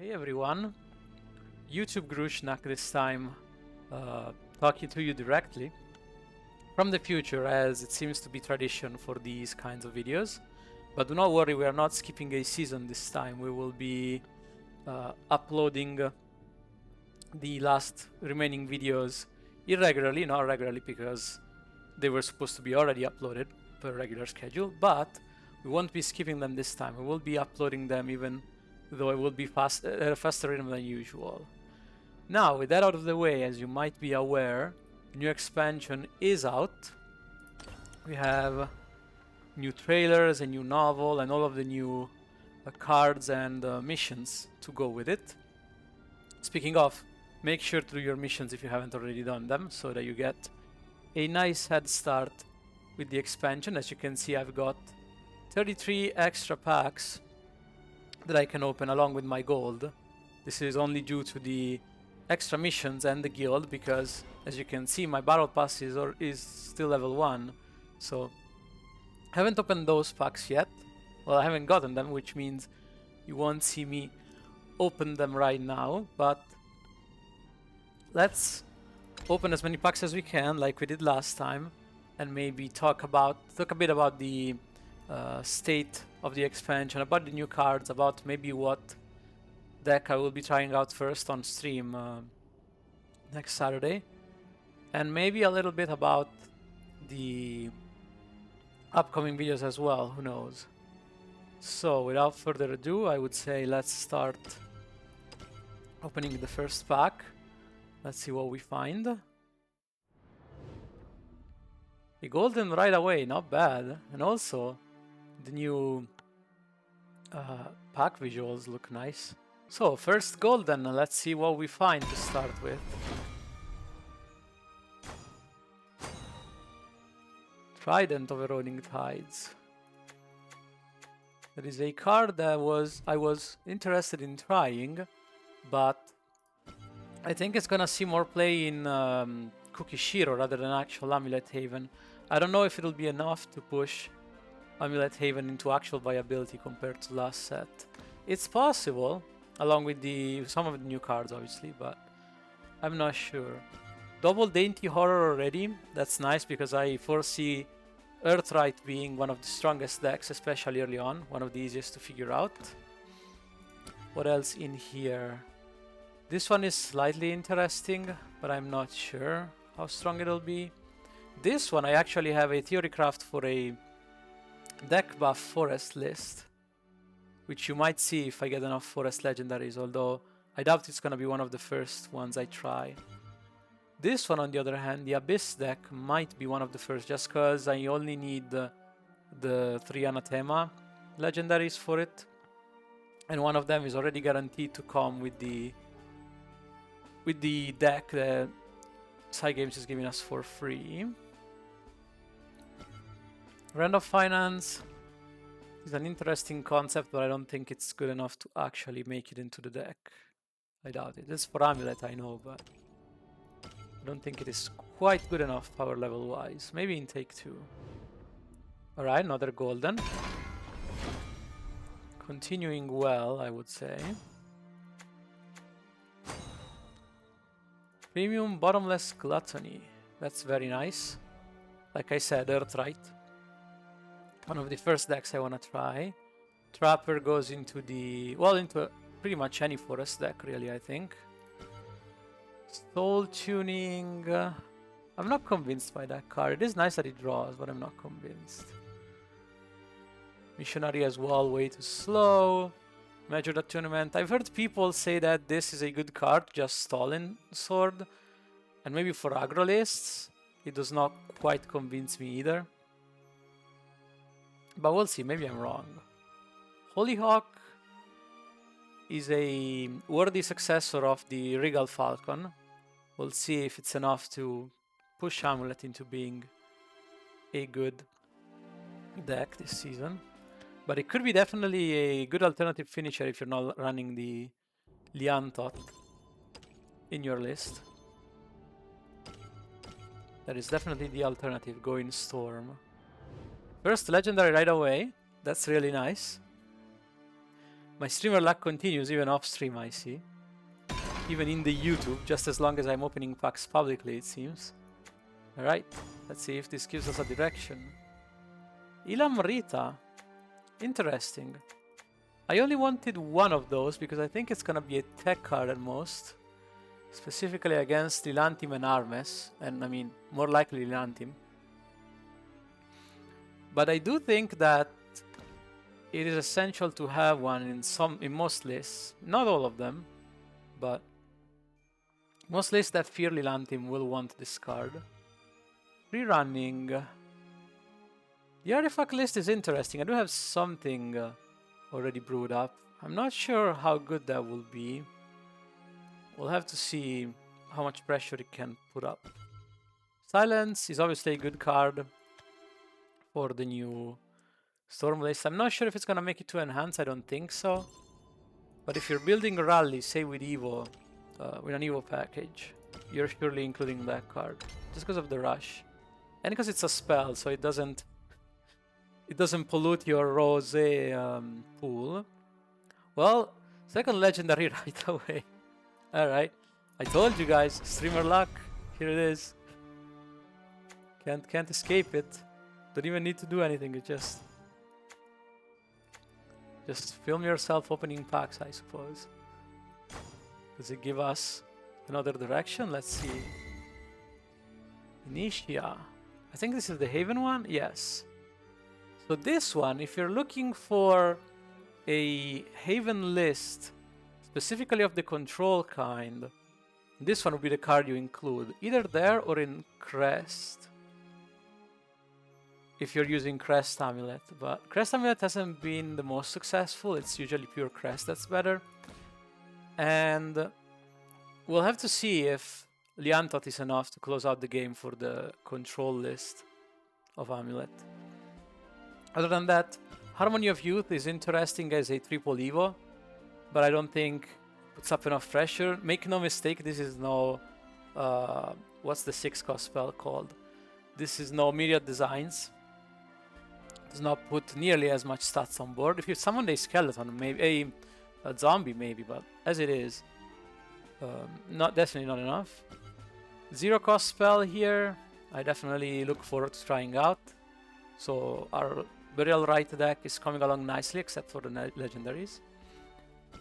Hey everyone, YouTube Grushnak this time, talking to you directly from the future, as it seems to be tradition for these kinds of videos. But do not worry, we are not skipping a season this time. We will be uploading the last remaining videos irregularly, not regularly because they were supposed to be already uploaded per regular schedule, but we won't be skipping them this time. We will be uploading them even though it will be at a faster rhythm than usual. Now, with that out of the way, as you might be aware, new expansion is out. We have new trailers, a new novel, and all of the new cards and missions to go with it. Speaking of, make sure to do your missions if you haven't already done them, so that you get a nice head start with the expansion. As you can see, I've got 33 extra packs that I can open along with my gold. This is only due to the extra missions and the guild, because as you can see, my battle pass is still level 1, so I haven't opened those packs yet. Well, I haven't gotten them, which means you won't see me open them right now, but let's open as many packs as we can, like we did last time, and maybe talk a bit about the state of the expansion, about the new cards, about maybe what deck I will be trying out first on stream next Saturday, and maybe a little bit about the upcoming videos as well, who knows. So without further ado, I would say let's start opening the first pack. Let's see what we find. A golden right away, not bad. And also, the new pack visuals look nice. So, first golden, let's see what we find to start with. Trident of Eroding Tides. That is a card that I was interested in trying, but I think it's gonna see more play in Kukishiro rather than actual Amulet Haven. I don't know if it'll be enough to push Amulet Haven into actual viability compared to last set. It's possible, along with some of the new cards obviously, but I'm not sure. Double Dainty Horror already, that's nice because I foresee Earthright being one of the strongest decks, especially early on, one of the easiest to figure out. What else in here? This one is slightly interesting, but I'm not sure how strong it'll be. This one, I actually have a theory craft for a deck buff forest list, which you might see if I get enough forest legendaries, although I doubt it's gonna be one of the first ones I try. This one, on the other hand, the Abyss deck, might be one of the first, just because I only need the 3 Anathema legendaries for it, and one of them is already guaranteed to come with the deck that Cygames is giving us for free. Random Finance is an interesting concept, but I don't think it's good enough to actually make it into the deck. I doubt it. It's for Amulet, I know, but I don't think it is quite good enough power level wise. Maybe in take 2. Alright, another golden. Continuing well, I would say. Premium Bottomless Gluttony. That's very nice. Like I said, Earthright. One of the first decks I want to try. Trapper goes into into pretty much any forest deck, really, I think. Soul Tuning. I'm not convinced by that card. It is nice that it draws, but I'm not convinced. Missionary as well, way too slow. Measured Attunement. I've heard people say that this is a good card, just Stolen Sword. And maybe for aggro lists, it does not quite convince me either. But we'll see, maybe I'm wrong. Holyhawk is a worthy successor of the Regal Falcon. We'll see if it's enough to push Amulet into being a good deck this season. But it could be definitely a good alternative finisher if you're not running the Liantot in your list. That is definitely the alternative, going Storm. First legendary right away, that's really nice. My streamer luck continues even off stream, I see. Even in the YouTube, just as long as I'm opening packs publicly, it seems. Alright, let's see if this gives us a direction. Ilam Rita. Interesting. I only wanted one of those because I think it's gonna be a tech card at most. Specifically against Lilantim and Armes. And I mean, more likely Lilantim. But I do think that it is essential to have one in most lists. Not all of them, but most lists that fear Lilantim will want this card. Rerunning. The artifact list is interesting. I do have something already brewed up. I'm not sure how good that will be. We'll have to see how much pressure it can put up. Silence is obviously a good card for the new Storm list. I'm not sure if it's gonna make it to enhance. I don't think so. But if you're building a rally, say with Evo, with an Evo package, you're surely including that card just because of the rush, and because it's a spell, so it doesn't pollute your rose pool. Well, second legendary right away. All right, I told you guys, streamer luck. Here it is. Can't escape it. Don't even need to do anything. You just film yourself opening packs, I suppose. Does it give us another direction? Let's see. Initia. I think this is the Haven one? Yes. So this one, if you're looking for a Haven list, specifically of the control kind, this one would be the card you include. Either there or in Crest. If you're using Crest Amulet. But Crest Amulet hasn't been the most successful. It's usually pure Crest that's better. And we'll have to see if Liantot is enough to close out the game for the control list of Amulet. Other than that, Harmony of Youth is interesting as a triple Evo, but I don't think it puts up enough pressure. Make no mistake, this is no... what's the 6-cost spell called? This is no Myriad Designs. Does not put nearly as much stats on board. If you summon a skeleton, maybe a zombie, maybe, but as it is, definitely not enough. 0-cost spell here, I definitely look forward to trying out. So our Burial Rite deck is coming along nicely, except for the legendaries.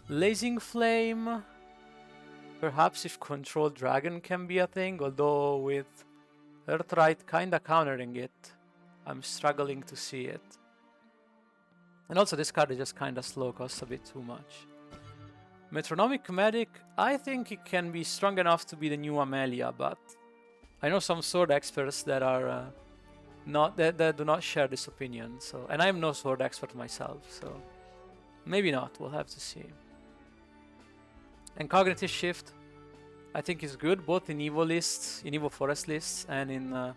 Blazing Flame, perhaps if Control Dragon can be a thing, although with Earthright kinda countering it, I'm struggling to see it. And also this card is just kinda slow, costs a bit too much. Metronomic Medic, I think it can be strong enough to be the new Amelia, but I know some sword experts that are that do not share this opinion. So, and I'm no sword expert myself, so maybe not. We'll have to see. And Cognitive Shift, I think is good both in Evo lists, in Evo Forest lists, and in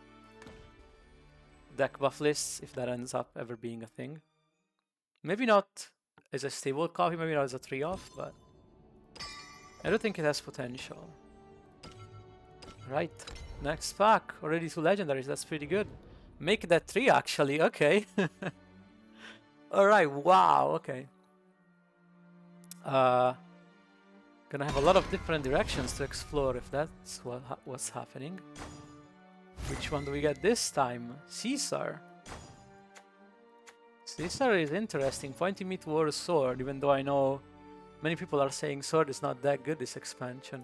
deck buff lists, if that ends up ever being a thing. Maybe not as a stable copy, maybe not as a 3-off, but I do think it has potential. Right, next pack, already 2 legendaries, that's pretty good. Make that 3 actually, okay. Alright, wow, okay. Gonna have a lot of different directions to explore if that's what's happening. Which one do we get this time? Caesar. Caesar is interesting, pointing me towards Sword, even though I know many people are saying Sword is not that good this expansion.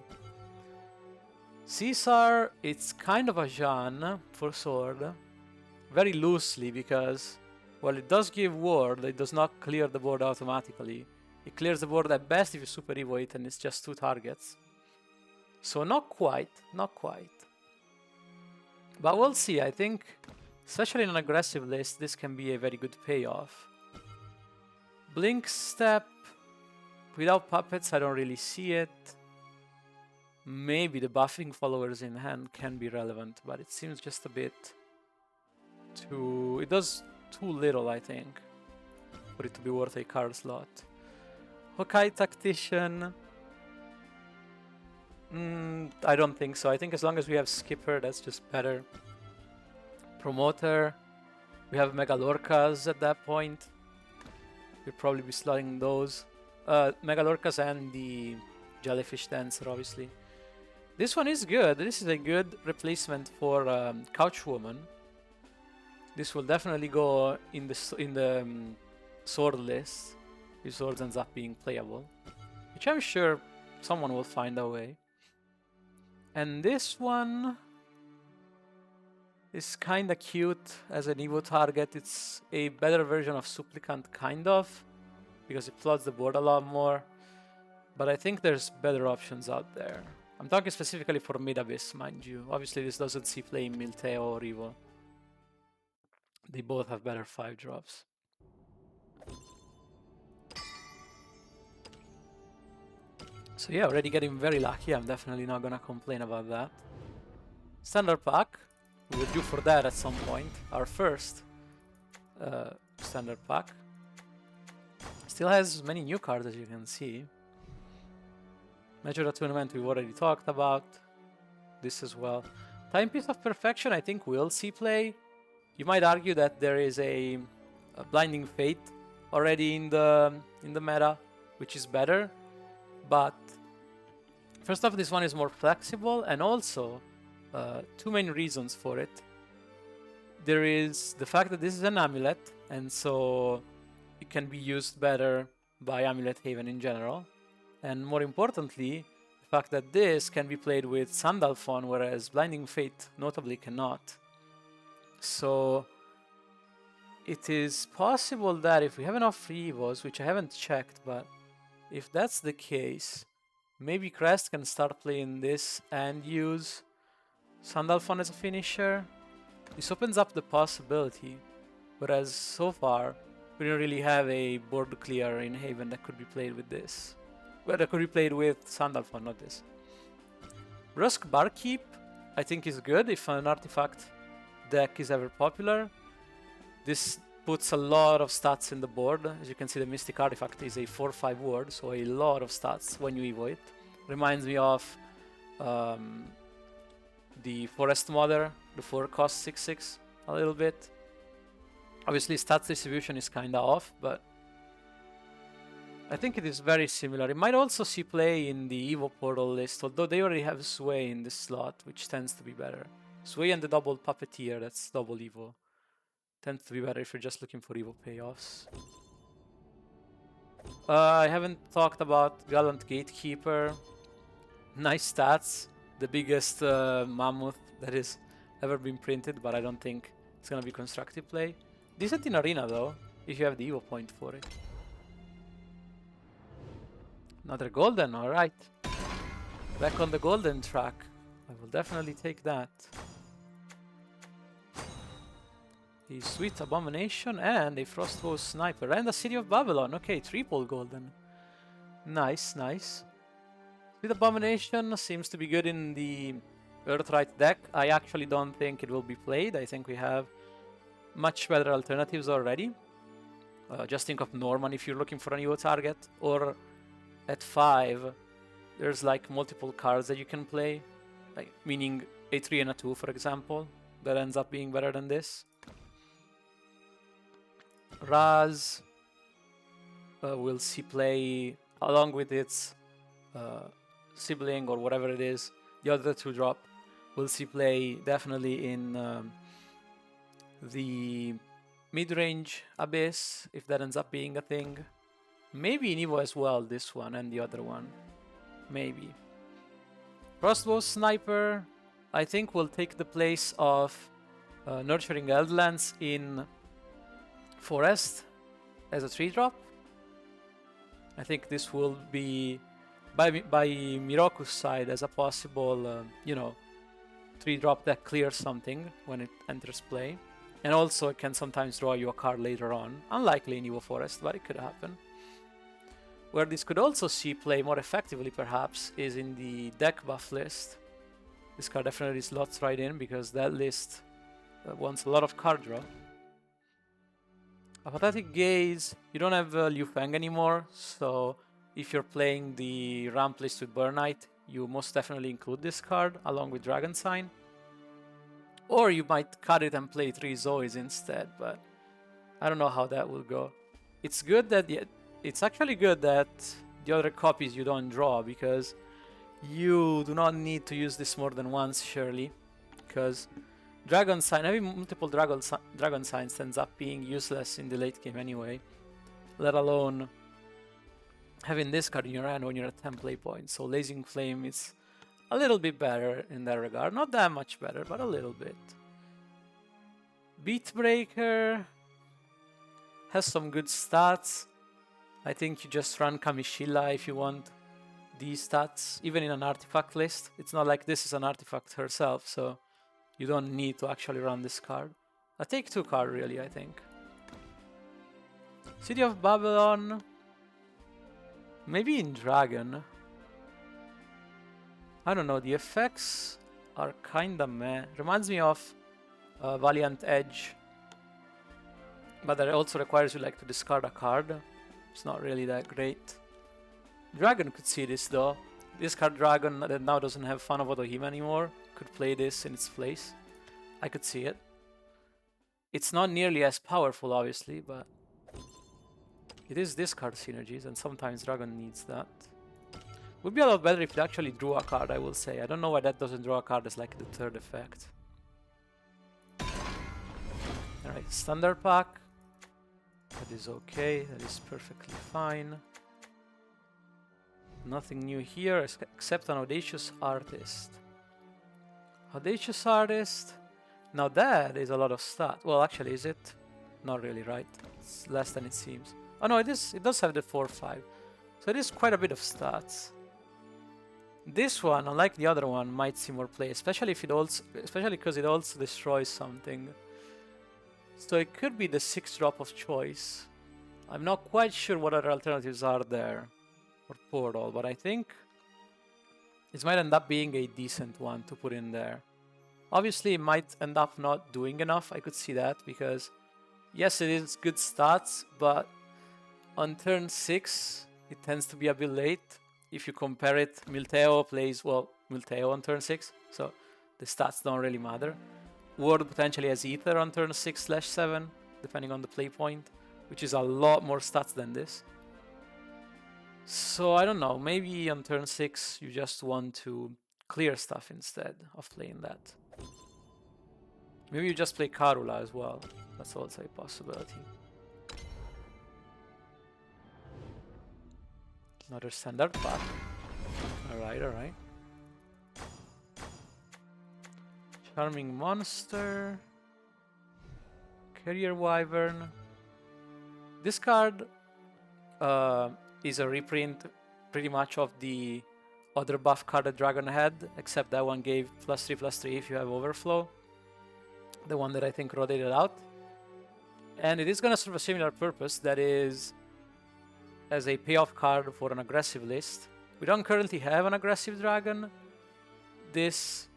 Caesar, it's kind of a Jeanne for Sword. Very loosely, because while it does give ward, it does not clear the board automatically. It clears the board at best if you super evo it and it's just 2 targets. So not quite, not quite. But we'll see, I think, especially in an aggressive list, this can be a very good payoff. Blink Step, without puppets, I don't really see it. Maybe the buffing followers in hand can be relevant, but it seems just a bit too... It does too little, I think, for it to be worth a card slot. Hokai Tactician... I don't think so. I think as long as we have Skipper, that's just better. Promoter, we have Megalorcas at that point. We'll probably be slotting those. Megalorcas and the Jellyfish Dancer, obviously. This one is good. This is a good replacement for Couchwoman. This will definitely go in the sword list if swords ends up being playable, which I'm sure someone will find a way. And this one is kinda cute as an Evo target. It's a better version of Supplicant, kind of, because it floods the board a lot more. But I think there's better options out there. I'm talking specifically for Mid-Abyss, mind you. Obviously this doesn't see play in Milteo or Evo. They both have better 5-drops. So yeah, already getting very lucky. I'm definitely not gonna complain about that. Standard pack. We will due for that at some point. Our first standard pack. Still has many new cards, as you can see. Major Attunement we've already talked about. This as well. Timepiece of Perfection I think will see play. You might argue that there is a Blinding Fate already in the meta, which is better. But first off, this one is more flexible, and also two main reasons for it. There is the fact that this is an amulet, and so it can be used better by Amulet Haven in general. And more importantly, the fact that this can be played with Sandalphon, whereas Blinding Fate notably cannot. So it is possible that if we have enough free Evos, which I haven't checked, but if that's the case, maybe Crest can start playing this and use Sandalphon as a finisher. This opens up the possibility, whereas so far we don't really have a board clear in Haven that could be played with this. Well, that could be played with Sandalphon, not this. Brusque Barkeep, I think, is good if an artifact deck is ever popular. This puts a lot of stats in the board. As you can see, the Mystic Artifact is a 4/5 ward, so a lot of stats when you evo it. Reminds me of the Forest Mother, the 4-cost 6/6 a little bit. Obviously, stats distribution is kinda off, but I think it is very similar. It might also see play in the Evo Portal list, although they already have Sway in this slot, which tends to be better. Sway and the double Puppeteer, that's double Evo. Tends to be better if you're just looking for Evo payoffs. I haven't talked about Gallant Gatekeeper. Nice stats. The biggest mammoth that has ever been printed, but I don't think it's gonna be constructive play. Decent in Arena though, if you have the Evo point for it. Another golden, alright. Back on the golden track. I will definitely take that. A Sweet Abomination and a Frostbow Sniper and a City of Babylon. Okay, triple golden. Nice, nice. Sweet Abomination seems to be good in the Earthright deck. I actually don't think it will be played. I think we have much better alternatives already. Just think of Norman if you're looking for an Evo target, or at 5, there's like multiple cards that you can play, like meaning a 3 and a 2, for example, that ends up being better than this. Raz will see play along with its sibling or whatever it is. The other 2-drop will see play definitely in the mid-range Abyss, if that ends up being a thing. Maybe in Evo as well, this one and the other one. Maybe. Frostbow Sniper, I think, will take the place of Nurturing Eldlands in Forest as a 3-drop. I think this will be, by Miroku's side, as a possible, 3-drop that clears something when it enters play. And also it can sometimes draw you a card later on. Unlikely in Evo Forest, but it could happen. Where this could also see play more effectively, perhaps, is in the deck buff list. This card definitely slots right in, because that list wants a lot of card draw. Apathetic Gaze, you don't have Liu Feng anymore, so if you're playing the ramp list with Burnite, you most definitely include this card along with Dragon Sign. Or you might cut it and play 3 Zoes instead, but I don't know how that will go. It's good that it's actually good that the other copies you don't draw, because you do not need to use this more than once, surely, because Dragon Sign, having multiple Dragon Signs ends up being useless in the late game anyway, let alone having this card in your hand when you're at 10 play points. So Blazing Flame is a little bit better in that regard. Not that much better, but a little bit. Beatbreaker has some good stats. I think you just run Kamishila if you want these stats, even in an artifact list. It's not like this is an artifact herself, so you don't need to actually run this card. A take 2 card, really, I think. City of Babylon. Maybe in Dragon. I don't know, the effects are kinda meh. Reminds me of Valiant Edge. But that also requires you like to discard a card. It's not really that great. Dragon could see this though. This card Dragon that now doesn't have Fan of Otohime anymore could play this in its place. I could see it. It's not nearly as powerful obviously, but it is discard synergies and sometimes Dragon needs that. Would be a lot better if it actually drew a card, I will say. I don't know why that doesn't draw a card as like the third effect. Alright, standard pack. That is okay, that is perfectly fine. Nothing new here except an Audacious Artist. Audacious Artist. Now that is a lot of stat. Well, actually, is it? Not really, right? It's less than it seems. Oh no, it is. It does have the 4/5. So it is quite a bit of stats. This one, unlike the other one, might see more play, especially because it also destroys something. So it could be the 6-drop of choice. I'm not quite sure what other alternatives are there for Portal, but I think this might end up being a decent one to put in there. Obviously, it might end up not doing enough. I could see that because, yes, it is good stats, but on turn 6, it tends to be a bit late. If you compare it, Milteo plays, well, Milteo on turn 6, so the stats don't really matter. Ward potentially has Ether on turn 6/7, depending on the play point, which is a lot more stats than this. So I don't know, maybe on turn 6 you just want to clear stuff instead of playing that. Maybe you just play Karula as well, that's also a possibility. Another standard pack. Alright, alright. Charming Monster. Carrier Wyvern. This card is a reprint pretty much of the other buff card that Dragon had, except that one gave +3/+3 if you have Overflow. The one that I think rotated out. And it is going to serve a similar purpose, that is as a payoff card for an aggressive list. We don't currently have an aggressive Dragon. This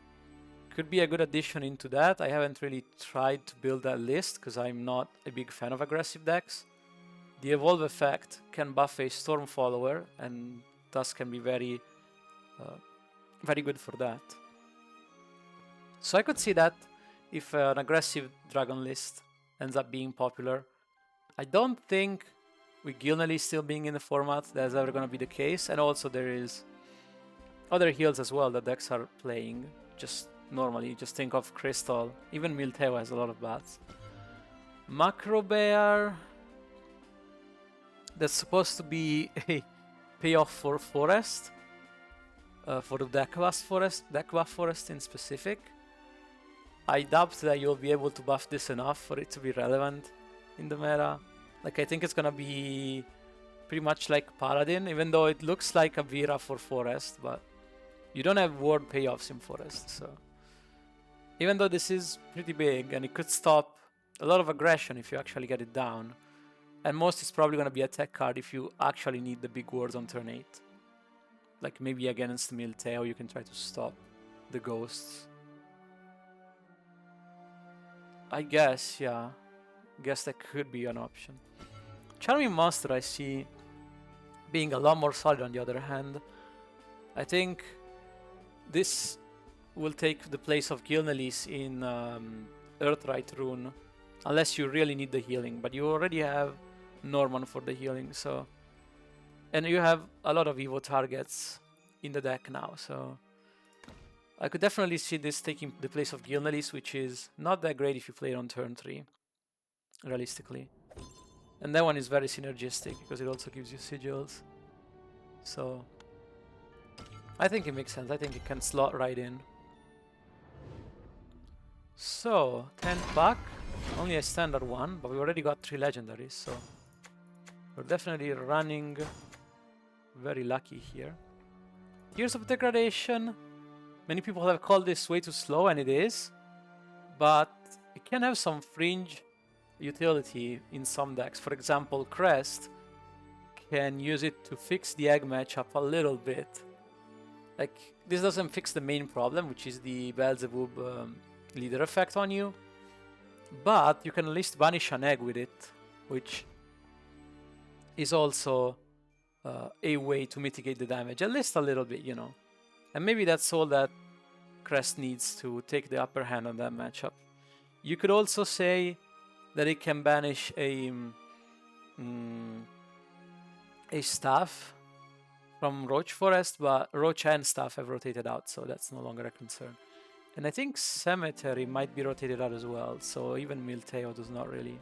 could be a good addition into that. I haven't really tried to build that list because I'm not a big fan of aggressive decks. The Evolve effect can buff a Storm Follower and thus can be very good for that. So I could see that if an aggressive Dragon list ends up being popular. I don't think with Gilnelly still being in the format that's ever going to be the case, and also there is other heals as well that decks are playing just normally. Just think of Crystal, even Milteo has a lot of bats. Macro Bear, that's supposed to be a payoff for Forest, for the deck buff Forest in specific. I doubt that you'll be able to buff this enough for it to be relevant in the meta. Like, I think it's gonna be pretty much like Paladin, even though it looks like a Vira for Forest, but you don't have ward payoffs in Forest, so even though this is pretty big and it could stop a lot of aggression if you actually get it down, and most is probably gonna be a tech card if you actually need the big wards on turn 8. Like maybe against Milteo you can try to stop the ghosts. I guess, yeah. Guess that could be an option. Charming Monster I see being a lot more solid on the other hand. I think this will take the place of Gilnelly's in Earthright Rune, unless you really need the healing, but you already have Norman for the healing, so And you have a lot of Evo targets in the deck now, so I could definitely see this taking the place of Gilnelis, which is not that great if you play it on turn 3, realistically. And that one is very synergistic, because it also gives you sigils. So I think it makes sense. I think it can slot right in. So, 10 pack, only a standard one, but we already got 3 legendaries, so we're definitely running very lucky here. Tears of Degradation, many people have called this way too slow, and it is, but it can have some fringe utility in some decks. For example, Crest can use it to fix the egg matchup a little bit. Like, this doesn't fix the main problem, which is the Beelzebub leader effect on you, but you can at least banish an egg with it, which is also a way to mitigate the damage, at least a little bit, you know. And maybe that's all that Crest needs to take the upper hand on that matchup. You could also say that it can banish a staff from Roach Forest, but Roach and staff have rotated out, so that's no longer a concern. And I think Cemetery might be rotated out as well, so even Milteo does not really...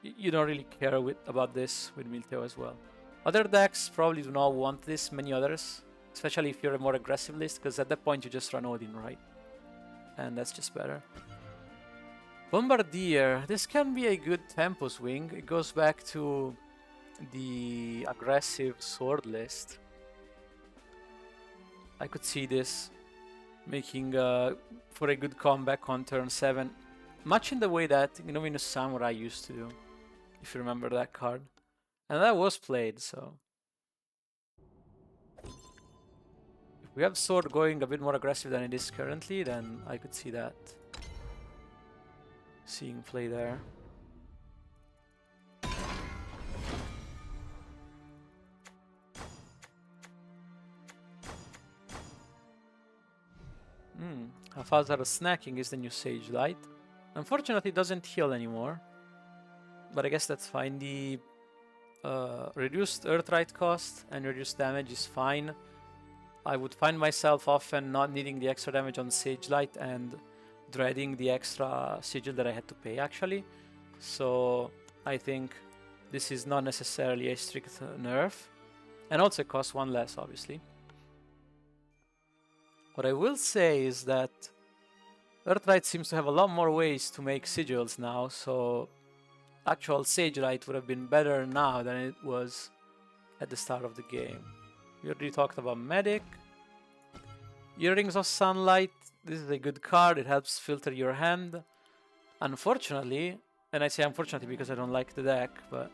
You don't really care about this with Milteo as well. Other decks probably do not want this, many others, especially if you're a more aggressive list, because at that point you just run Odin, right? And that's just better. Bombardier, this can be a good tempo swing. It goes back to the aggressive sword list. I could see this making for a good comeback on turn 7, much in the way that Innominus Samurai used to do, if you remember that card. And that was played, so... If we have sword going a bit more aggressive than it is currently, then I could see that seeing play there. Hafazar Snacking is the new Sage Light. Unfortunately, it doesn't heal anymore, but I guess that's fine. The reduced Earthright cost and reduced damage is fine. I would find myself often not needing the extra damage on Sage Light and dreading the extra sigil that I had to pay, actually. So I think this is not necessarily a strict nerf, and also it costs 1 less, obviously. What I will say is that Earthlight seems to have a lot more ways to make sigils now, so actual Sage Light would have been better now than it was at the start of the game. We already talked about Medic. Earrings of Sunlight, this is a good card, it helps filter your hand. Unfortunately, and I say unfortunately because I don't like the deck, but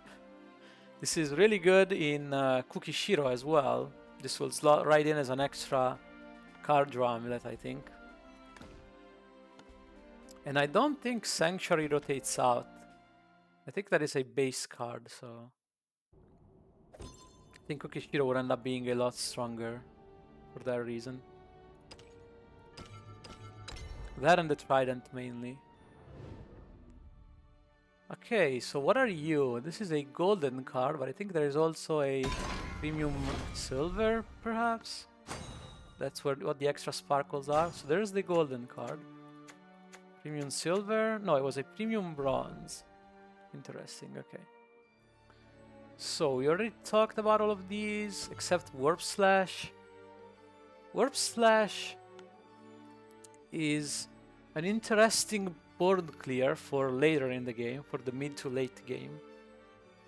this is really good in Kukishiro as well. This will slot right in as an extra card draw amulet, I think. And I don't think Sanctuary rotates out. I think that is a base card, so... I think Kukishiro would end up being a lot stronger for that reason. That and the Trident mainly. Okay, so what are you? This is a golden card, but I think there is also a premium silver, perhaps? That's what the extra sparkles are. So there's the golden card. Premium silver? No, it was a premium bronze. Interesting, okay. So we already talked about all of these, except Warp Slash. Warp Slash is an interesting board clear for later in the game, for the mid to late game.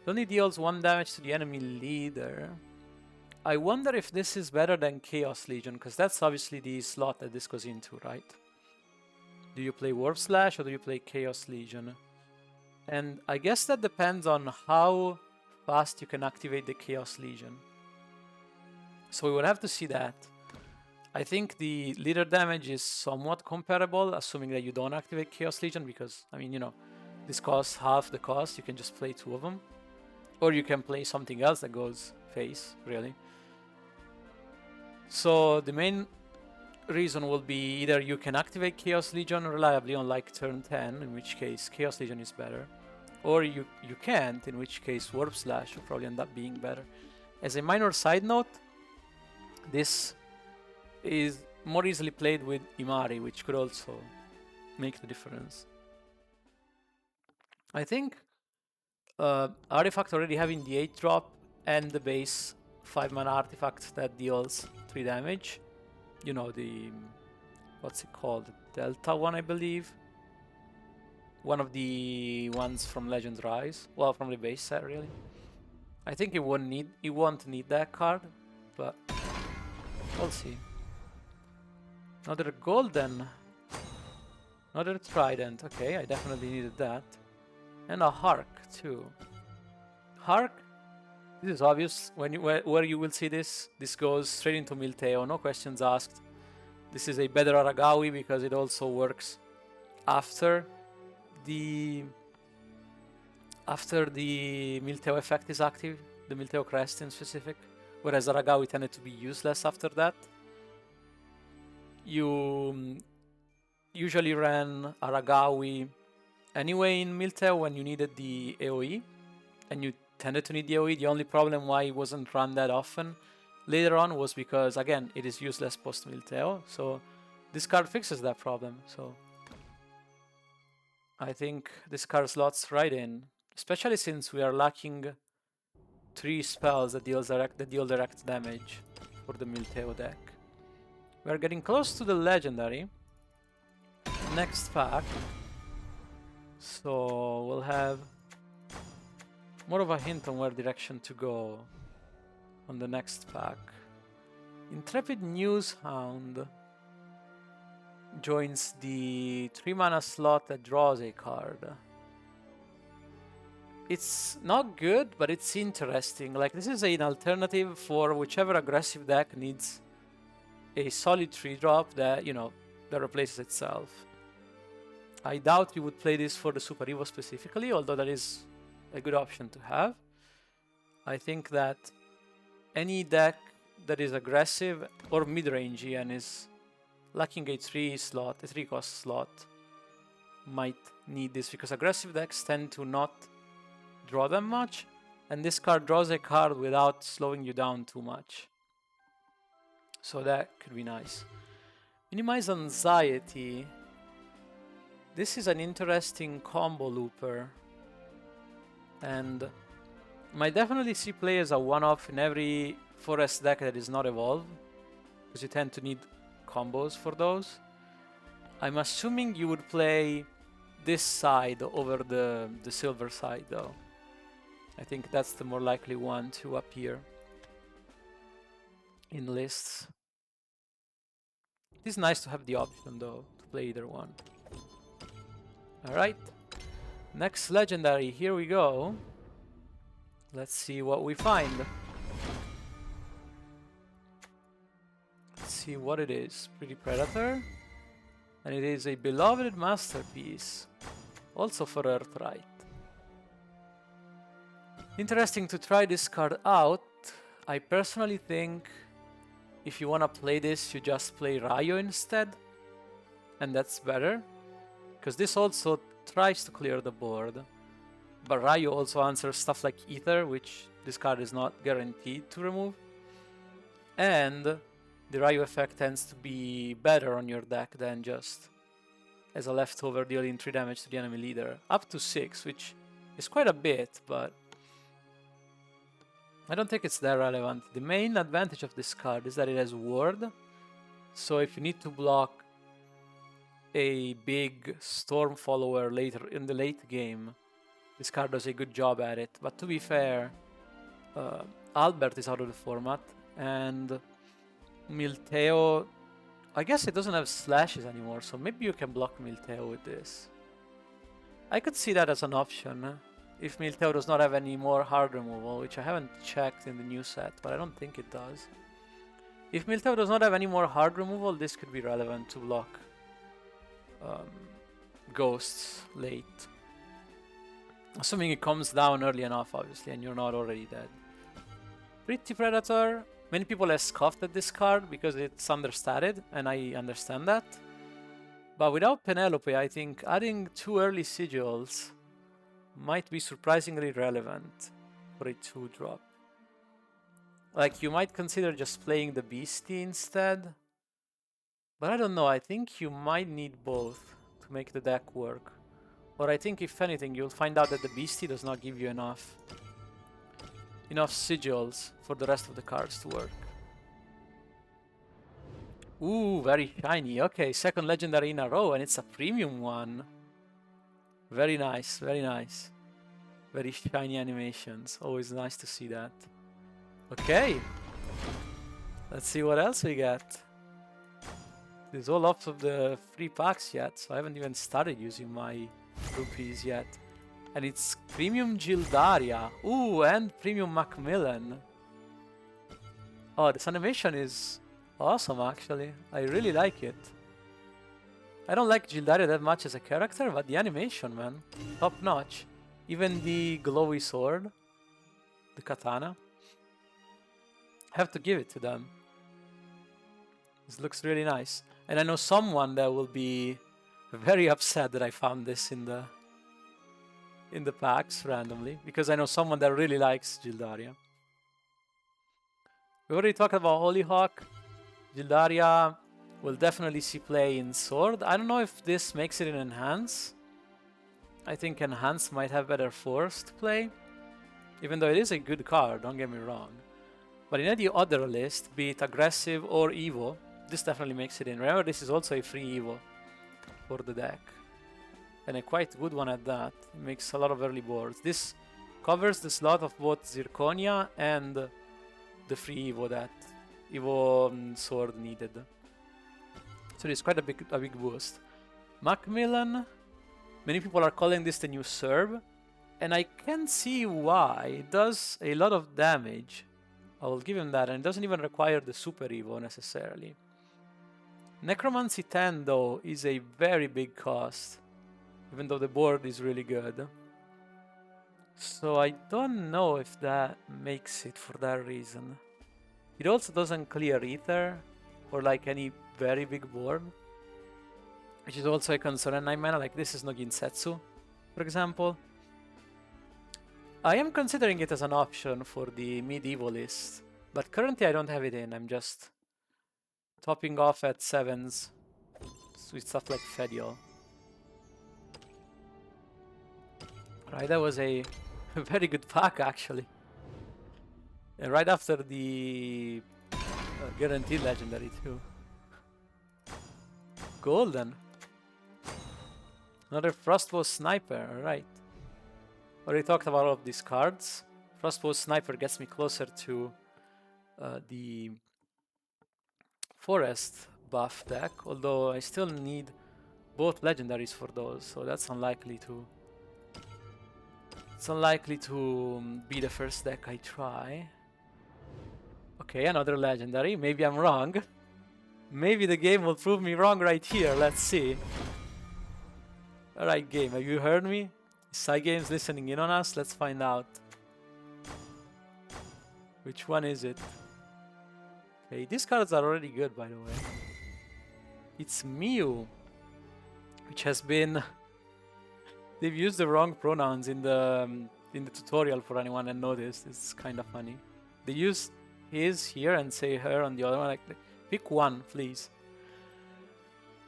It only deals 1 damage to the enemy leader. I wonder if this is better than Chaos Legion, because that's obviously the slot that this goes into, right? Do you play Warp Slash or do you play Chaos Legion? And I guess that depends on how fast you can activate the Chaos Legion. So we will have to see that. I think the leader damage is somewhat comparable, assuming that you don't activate Chaos Legion, because, I mean, you know, this costs half the cost, you can just play 2 of them. Or you can play something else that goes face, really. So the main reason will be either you can activate Chaos Legion reliably on like turn 10, in which case Chaos Legion is better, or you can't, in which case Warp Slash will probably end up being better. As a minor side note, this is more easily played with Imari, which could also make the difference. I think Artifact already having the 8 drop and the base 5 mana artifact that deals 3 damage. You know, the... what's it called? Delta one, I believe. One of the ones from Legends Rise. Well, from the base set, really. I think it won't need that card, but we'll see. Another golden. Another trident. Okay, I definitely needed that. And a Hark too. Hark. This is obvious. Where you will see this. This goes straight into Milteo. No questions asked. This is a better Aragawi because it also works after the Milteo effect is active, the Milteo crest in specific, whereas Aragawi tended to be useless after that. You usually ran Aragawi anyway in Milteo when you needed the AoE, and you tended to need the AoE. The only problem why it wasn't run that often later on was because, again, it is useless post Milteo, so this card fixes that problem. So I think this card slots right in, especially since we are lacking 3 spells that deal direct damage for the Milteo deck. We are getting close to the legendary next pack, so we'll have more of a hint on where direction to go on the next pack. Intrepid Newshound joins the 3 mana slot that draws a card. It's not good, but it's interesting. Like, this is an alternative for whichever aggressive deck needs a solid 3-drop that, you know, that replaces itself. I doubt you would play this for the Super Evo specifically, although that is a good option to have. I think that any deck that is aggressive or mid-rangey and is lacking a 3-cost slot might need this, because aggressive decks tend to not draw them much, and this card draws a card without slowing you down too much. So that could be nice. Minimize Anxiety. This is an interesting combo looper, and might definitely see play as a one-off in every forest deck that is not evolved, because you tend to need combos for those. I'm assuming you would play this side over the silver side though. I think that's the more likely one to appear in lists. It is nice to have the option though to play either one. Alright, next legendary, here we go. Let's see what we find. Let's see what it is. Pretty Predator. And it is a beloved masterpiece. Also for Earthright. Interesting to try this card out. I personally think if you want to play this, you just play Rayo instead. And that's better, because this also tries to clear the board. But Rayo also answers stuff like Ether, which this card is not guaranteed to remove. And the Rayo effect tends to be better on your deck than just as a leftover dealing 3 damage to the enemy leader. Up to 6, which is quite a bit, but I don't think it's that relevant. The main advantage of this card is that it has Ward. So if you need to block a big Storm follower later in the late game, this card does a good job at it. But to be fair, Albert is out of the format, and Milteo, I guess it doesn't have slashes anymore, so maybe you can block Milteo with this. I could see that as an option if Milteo does not have any more hard removal, which I haven't checked in the new set, but I don't think it does. If Milteo does not have any more hard removal, this could be relevant to block ghosts late. Assuming it comes down early enough, obviously, and you're not already dead. Pretty Predator. Many people have scoffed at this card because it's understated, and I understand that. But without Penelope, I think adding 2 early sigils might be surprisingly relevant for a 2-drop. Like, you might consider just playing the Beastie instead. But I don't know, I think you might need both to make the deck work. Or I think, if anything, you'll find out that the Beastie does not give you enough sigils for the rest of the cards to work. Ooh, very shiny. Okay, second legendary in a row, and it's a premium one. Very nice, very nice. Very shiny animations. Always nice to see that. Okay. Let's see what else we get. There's all lots of the free packs yet, so I haven't even started using my rupees yet. And it's premium Gildaria. Ooh, and premium Macmillan. Oh, this animation is awesome, actually. I really like it. I don't like Gildaria that much as a character, but the animation, man, top notch. Even the glowy sword, the katana. Have to give it to them. This looks really nice. And I know someone that will be very upset that I found this in the packs randomly, because I know someone that really likes Gildaria. We already talked about Holyhawk. Gildaria will definitely see play in Sword. I don't know if this makes it in Enhance. I think Enhance might have better forced play, even though it is a good card, don't get me wrong. But in any other list, be it aggressive or Evo, this definitely makes it in. Remember, this is also a free Evo for the deck. And a quite good one at that. It makes a lot of early boards. This covers the slot of both Zirconia and the free Evo that Evo Sword needed. So it's quite a big boost. Macmillan, many people are calling this the new Serb, and I can see why. It does a lot of damage. I will give him that, and it doesn't even require the Super Evo necessarily. Necromancy 10 though is a very big cost, even though the board is really good. So I don't know if that makes it for that reason. It also doesn't clear Ether or like any very big board, which is also a concern. And 9 mana, like this is no Ginsetsu, for example. I am considering it as an option for the medieval list, but currently I don't have it in. I'm just topping off at 7s with stuff like Fedial. Right, that was a very good pack actually. And right after the guaranteed legendary too. Golden. Another Frostbow Sniper, alright. Already talked about all of these cards. Frostbow Sniper gets me closer to the Forest buff deck, although I still need both legendaries for those, so that's unlikely to... It's unlikely to be the first deck I try. Okay, another legendary. Maybe I'm wrong. Maybe the game will prove me wrong right here. Let's see. Alright, game, have you heard me? Is Cygames listening in on us? Let's find out. Which one is it? Okay, these cards are already good, by the way. It's Mew, which has been... They've used the wrong pronouns in the tutorial for anyone that noticed. It's kind of funny. They use his here and say her on the other one. Like, pick one, please.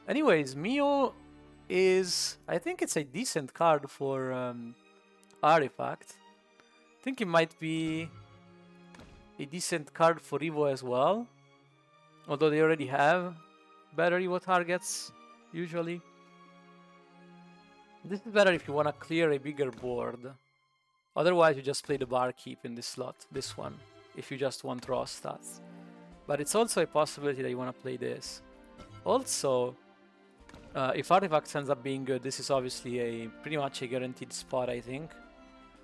Anyways, Mew is... I think it's a decent card for Artifact. I think it might be a decent card for Evo as well. Although they already have better Evo targets, usually. This is better if you want to clear a bigger board. Otherwise, you just play the Barkeep in this slot, this one, if you just want raw stats. But it's also a possibility that you want to play this. Also, if Artifacts ends up being good, this is obviously pretty much a guaranteed spot, I think.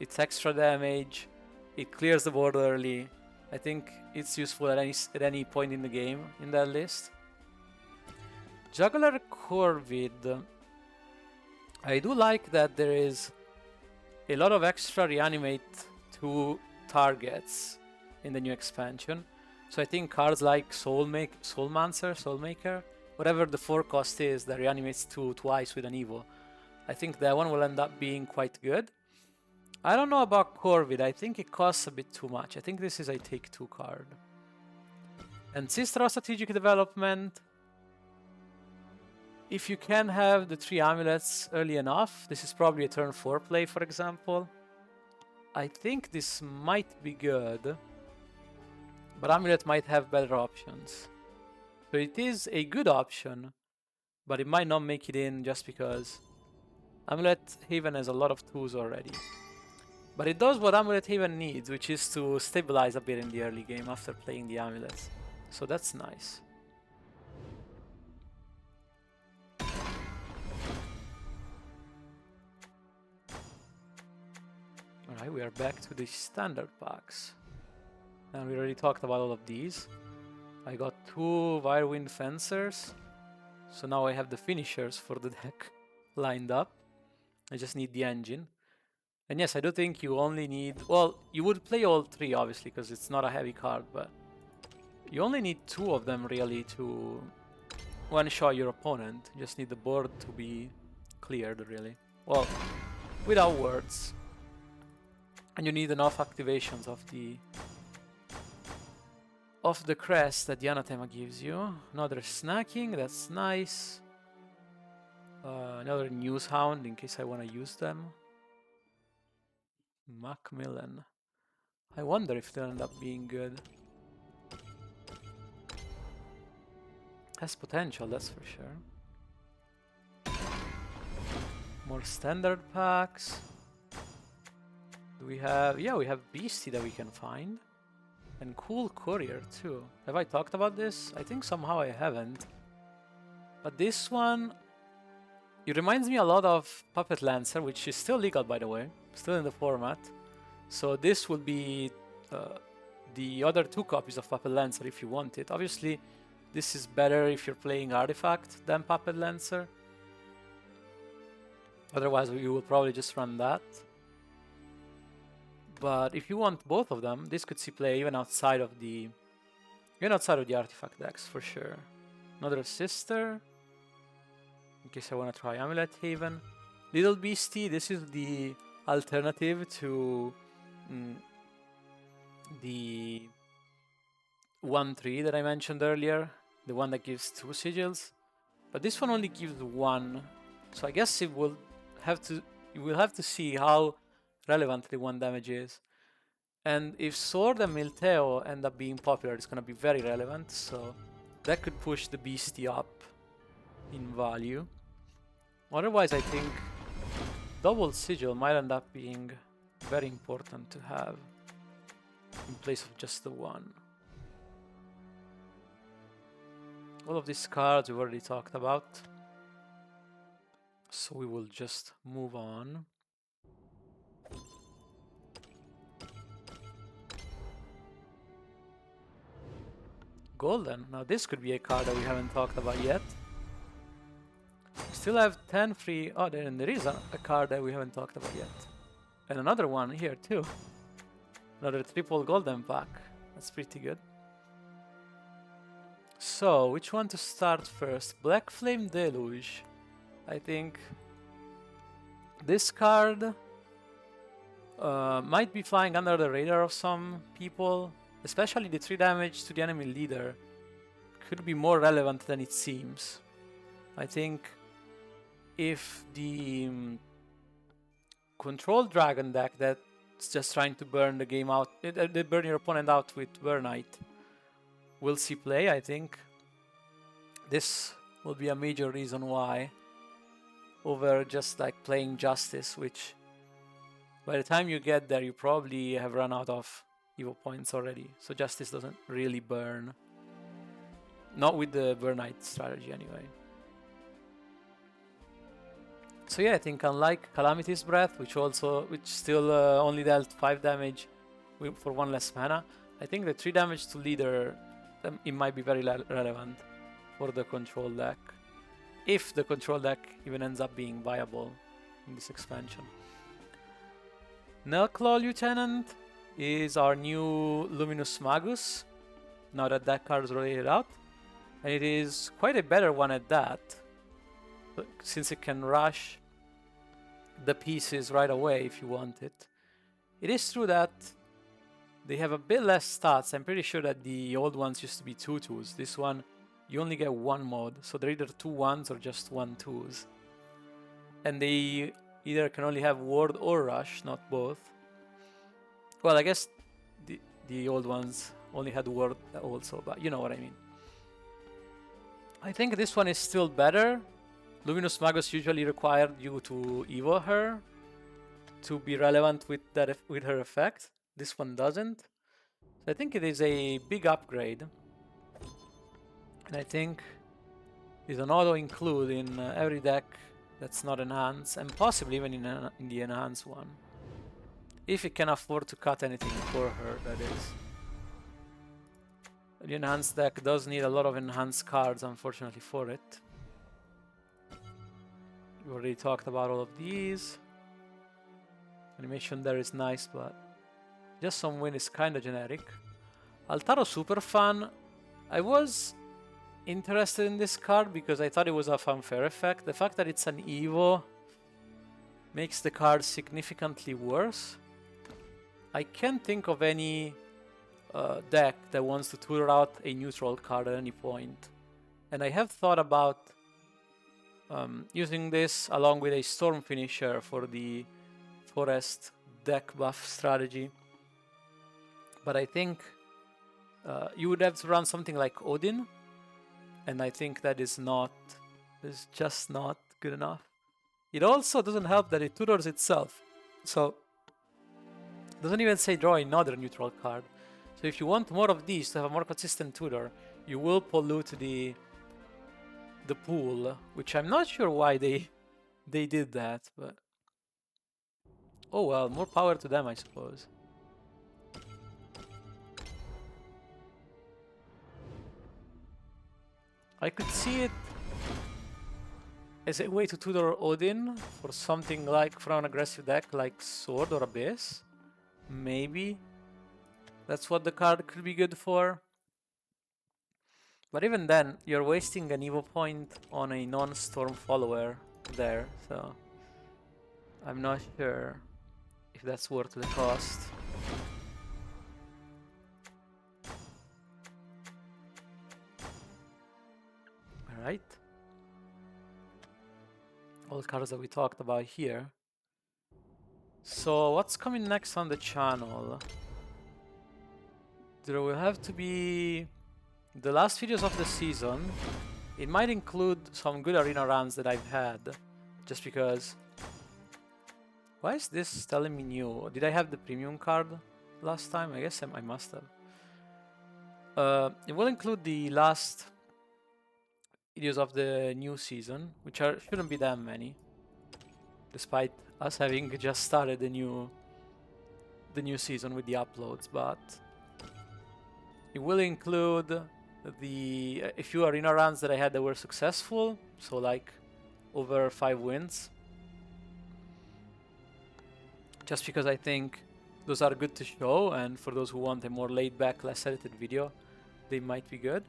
It's extra damage, it clears the board early. I think it's useful at any point in the game in that list. Juggler Corvid. I do like that there is a lot of extra reanimate 2 targets in the new expansion. So I think cards like Soulmaker, whatever the 4 cost is that reanimates 2 twice with an Evo, I think that one will end up being quite good. I don't know about Corvid. I think it costs a bit too much. I think this is a take 2 card. Ancestral Strategic Development. If you can have the 3 amulets early enough, this is probably a turn 4 play, for example. I think this might be good, but amulet might have better options. So it is a good option, but it might not make it in just because Amulet Haven has a lot of 2s already. But it does what Amulet Haven needs, which is to stabilize a bit in the early game after playing the amulets. So that's nice. Alright, we are back to the standard packs. And we already talked about all of these. I got 2 Wirewind Fencers. So now I have the finishers for the deck lined up. I just need the engine. And yes, I do think you only need... Well, you would play all 3 obviously, because it's not a heavy card, but... You only need 2 of them really to one-shot your opponent. You just need the board to be cleared really. Well, without words. And you need enough activations of the crest that the Anathema gives you. Another snacking, that's nice. Another news hound in case I want to use them. Macmillan. I wonder if they'll end up being good. Has potential, that's for sure. More standard packs. Do we have... Yeah, we have Beastie that we can find. And Cool Courier too. Have I talked about this? I think somehow I haven't. But this one... It reminds me a lot of Puppet Lancer, which is still legal by the way. Still in the format. So this will be the other 2 copies of Puppet Lancer if you want it. Obviously, this is better if you're playing Artifact than Puppet Lancer. Otherwise, you will probably just run that. But if you want both of them, this could see play even outside of the Artifact decks for sure. Another Sister, in case I want to try Amulet Haven. Little Beastie, this is the alternative to the 1/3 that I mentioned earlier, the one that gives 2 sigils. But this one only gives 1, so I guess you will have to see how relevant the 1 damage is. And if Sword and Milteo end up being popular, it's gonna be very relevant, so that could push the Beastie up in value. Otherwise, I think double sigil might end up being very important to have in place of just the 1. All of these cards we've already talked about, so we will just move on. Golden. Now this could be a card that we haven't talked about yet. Still have 10 free... Oh, then there is a card that we haven't talked about yet. And another one here too. Another triple golden pack. That's pretty good. So, which one to start first? Black Flame Deluge. I think this card might be flying under the radar of some people. Especially the 3 damage to the enemy leader could be more relevant than it seems. I think if the Control Dragon deck that's just trying to burn the game out, they burn your opponent out with Burnite, will see play, I think this will be a major reason why, over just like playing Justice, which by the time you get there you probably have run out of Evo points already, so Justice doesn't really burn. Not with the Burnite strategy anyway. So yeah, I think unlike Calamity's Breath, which still only dealt 5 damage for 1 less mana, I think the 3 damage to leader, it might be very relevant for the control deck. If the control deck even ends up being viable in this expansion. Nelclaw Lieutenant is our new Luminous Magus, now that that card is rotated out. And it is quite a better one at that, since it can rush the pieces right away if you want it. It is true that they have a bit less stats. I'm pretty sure that the old ones used to be 2/2s. This one, you only get one mod, so they're either 2/1s or just 1/2s. And they either can only have ward or rush, not both. Well, I guess the old ones only had ward also, but you know what I mean. I think this one is still better. Luminous Magus usually required you to Evo her to be relevant with her effect. This one doesn't. So I think it is a big upgrade. And I think it's an auto include in every deck that's not enhanced, and possibly even in the enhanced one. If it can afford to cut anything for her, that is. The enhanced deck does need a lot of enhanced cards, unfortunately, for it. We already talked about all of these. Animation there is nice, but just some win is kinda generic. Altaro Superfan, I was interested in this card because I thought it was a fanfare effect. The fact that it's an Evo makes the card significantly worse. I can't think of any deck that wants to tutor out a neutral card at any point. And I have thought about using this along with a Storm Finisher for the Forest deck buff strategy. But I think you would have to run something like Odin, and I think that is just not good enough. It also doesn't help that it tutors itself, so it doesn't even say draw another neutral card. So if you want more of these to have a more consistent tutor, you will pollute the pool, which I'm not sure why they did that, but oh well, more power to them, I suppose. I could see it as a way to tutor Odin for something like, for an aggressive deck like Sword or Abyss. Maybe that's what the card could be good for. But even then, you're wasting an Evo point on a non-Storm follower there, so I'm not sure if that's worth the cost. Alright. All cards that we talked about here. So what's coming next on the channel? There will have to be the last videos of the season. It might include some good arena runs that I've had, just because. Why is this telling me new? Did I have the premium card last time? I guess I must have. It will include the last videos of the new season, which shouldn't be that many, despite us having just started the new season with the uploads. But it will include a few arena runs that I had that were successful, so like over 5 wins, just because I think those are good to show, and for those who want a more laid back, less edited video, they might be good.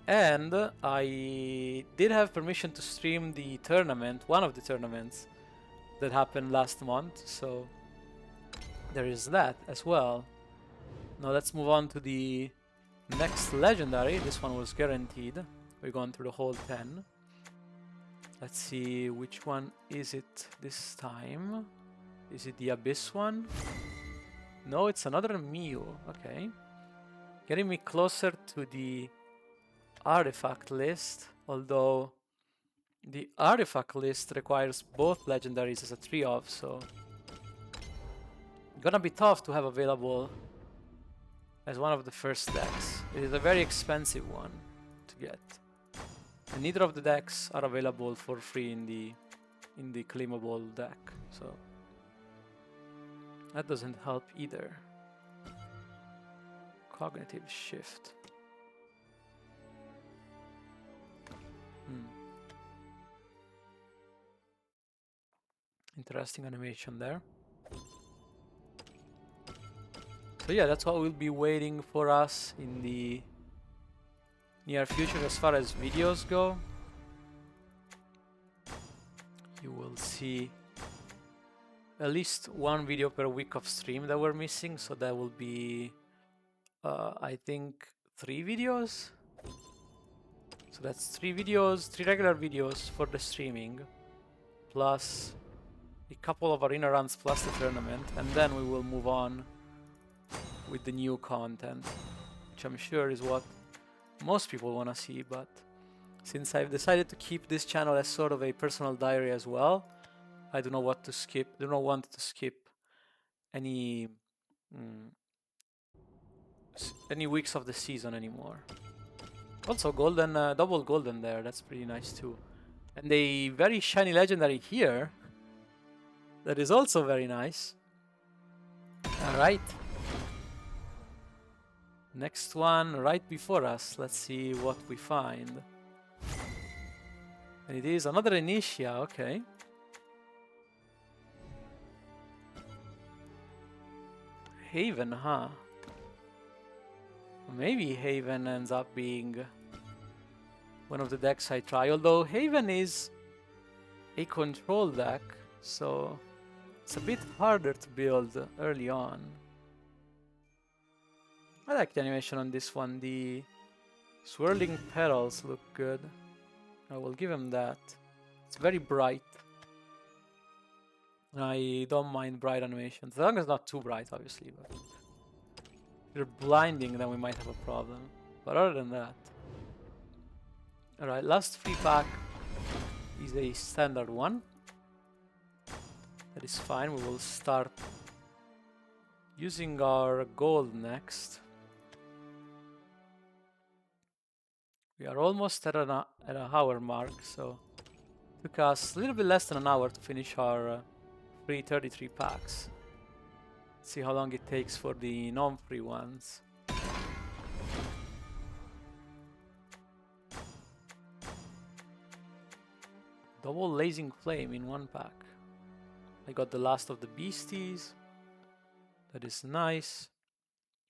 And I did have permission to stream the tournament, one of the tournaments that happened last month, so there is that as well. Now let's move on to the next legendary. This one was guaranteed. We're going through the whole 10. Let's see, which one is it this time? Is it the Abyss one? No, it's another Mew. Okay. Getting me closer to the artifact list, although the artifact list requires both legendaries as a 3-of, so gonna be tough to have available as one of the first decks. It is a very expensive one to get, and neither of the decks are available for free in the claimable deck, so that doesn't help either. Cognitive shift. Interesting animation there. So yeah, that's what will be waiting for us in the near future as far as videos go. You will see at least one video per week of stream that we're missing, so that will be I think 3 videos. So that's 3 videos, 3 regular videos for the streaming, plus a couple of arena runs plus the tournament, and then we will move on with the new content, which I'm sure is what most people want to see. But since I've decided to keep this channel as sort of a personal diary as well, I do not want to skip any weeks of the season anymore. Also golden, double golden there, that's pretty nice too. And a very shiny legendary here, that is also very nice. Alright. Next one right before us, let's see what we find. And it is another Initia, okay. Haven, huh? Maybe Haven ends up being one of the decks I try, although Haven is a control deck, so it's a bit harder to build early on. I like the animation on this one. The swirling petals look good. I will give him that. It's very bright. I don't mind bright animations, as long as it's not too bright, obviously. But if you're blinding, then we might have a problem. But other than that, alright, last free pack is a standard one. That is fine. We will start using our gold next. We are almost at an hour mark, so it took us a little bit less than an hour to finish our free 33 packs. Let's see how long it takes for the non-free ones. Double Blazing Flame in one pack. I got the last of the beasties. That is nice.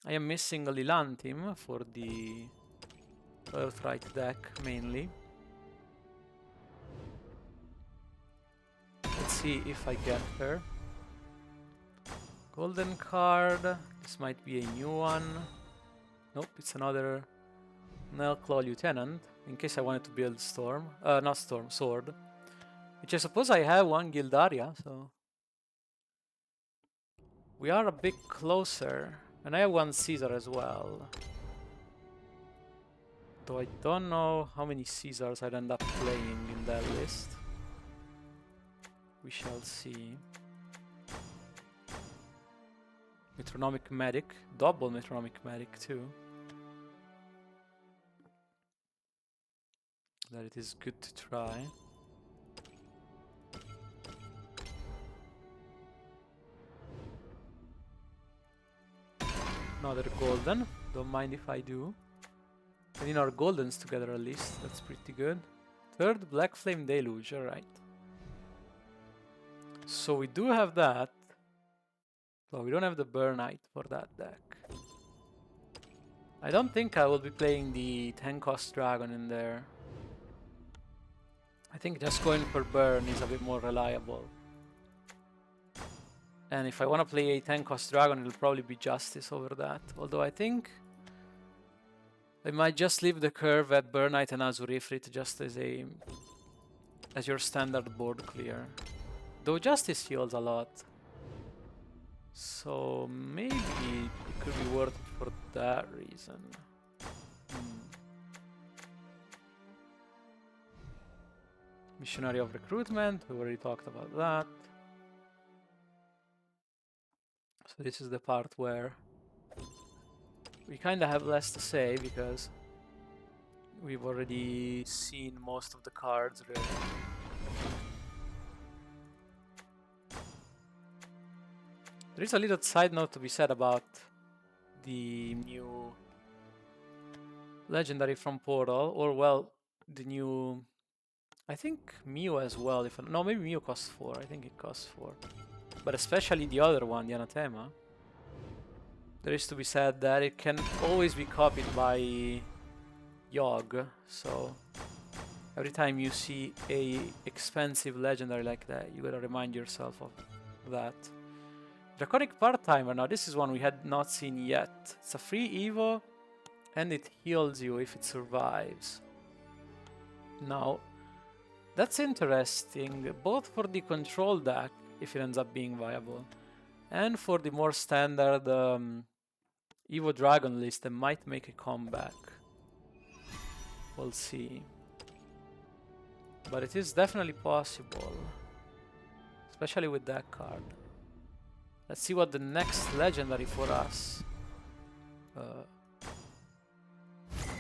I am missing a Lilantim for the Earthright deck mainly. Let's see if I get her. Golden card. This might be a new one. Nope, it's another Nailclaw Lieutenant. In case I wanted to build Storm. Not Storm, Sword. Which I suppose I have one Gildaria, so we are a bit closer. And I have one Caesar as well. Though I don't know how many Caesars I'd end up playing in that list. We shall see. Metronomic Medic. Double Metronomic Medic too. That it is good to try. Another golden. Don't mind if I do. And in our goldens together at least. That's pretty good. Third Black Flame Deluge. Alright. So we do have that. But we don't have the Burnite for that deck. I don't think I will be playing the 10-cost dragon in there. I think just going for burn is a bit more reliable. And if I want to play a 10-cost dragon, it'll probably be Justice over that. Although I think I might just leave the curve at Burnite and Azure Ifrit just as your standard board clear. Though Justice heals a lot. So maybe it could be worth it for that reason. Missionary of Recruitment, we already talked about that. So this is the part where we kind of have less to say because we've already seen most of the cards really. There is a little side note to be said about the new legendary from Portal, or well, the new, I think Mew as well. No, maybe Mew costs 4. I think it costs 4. But especially the other one, the Anathema. There is to be said that it can always be copied by Yogg, so every time you see a expensive legendary like that, you gotta remind yourself of that. Draconic Part-Timer, now this is one we had not seen yet. It's a free Evo, and it heals you if it survives. Now, that's interesting, both for the control deck, if it ends up being viable, and for the more standard Evo Dragon list that might make a comeback. We'll see. But it is definitely possible, especially with that card. Let's see what the next legendary for us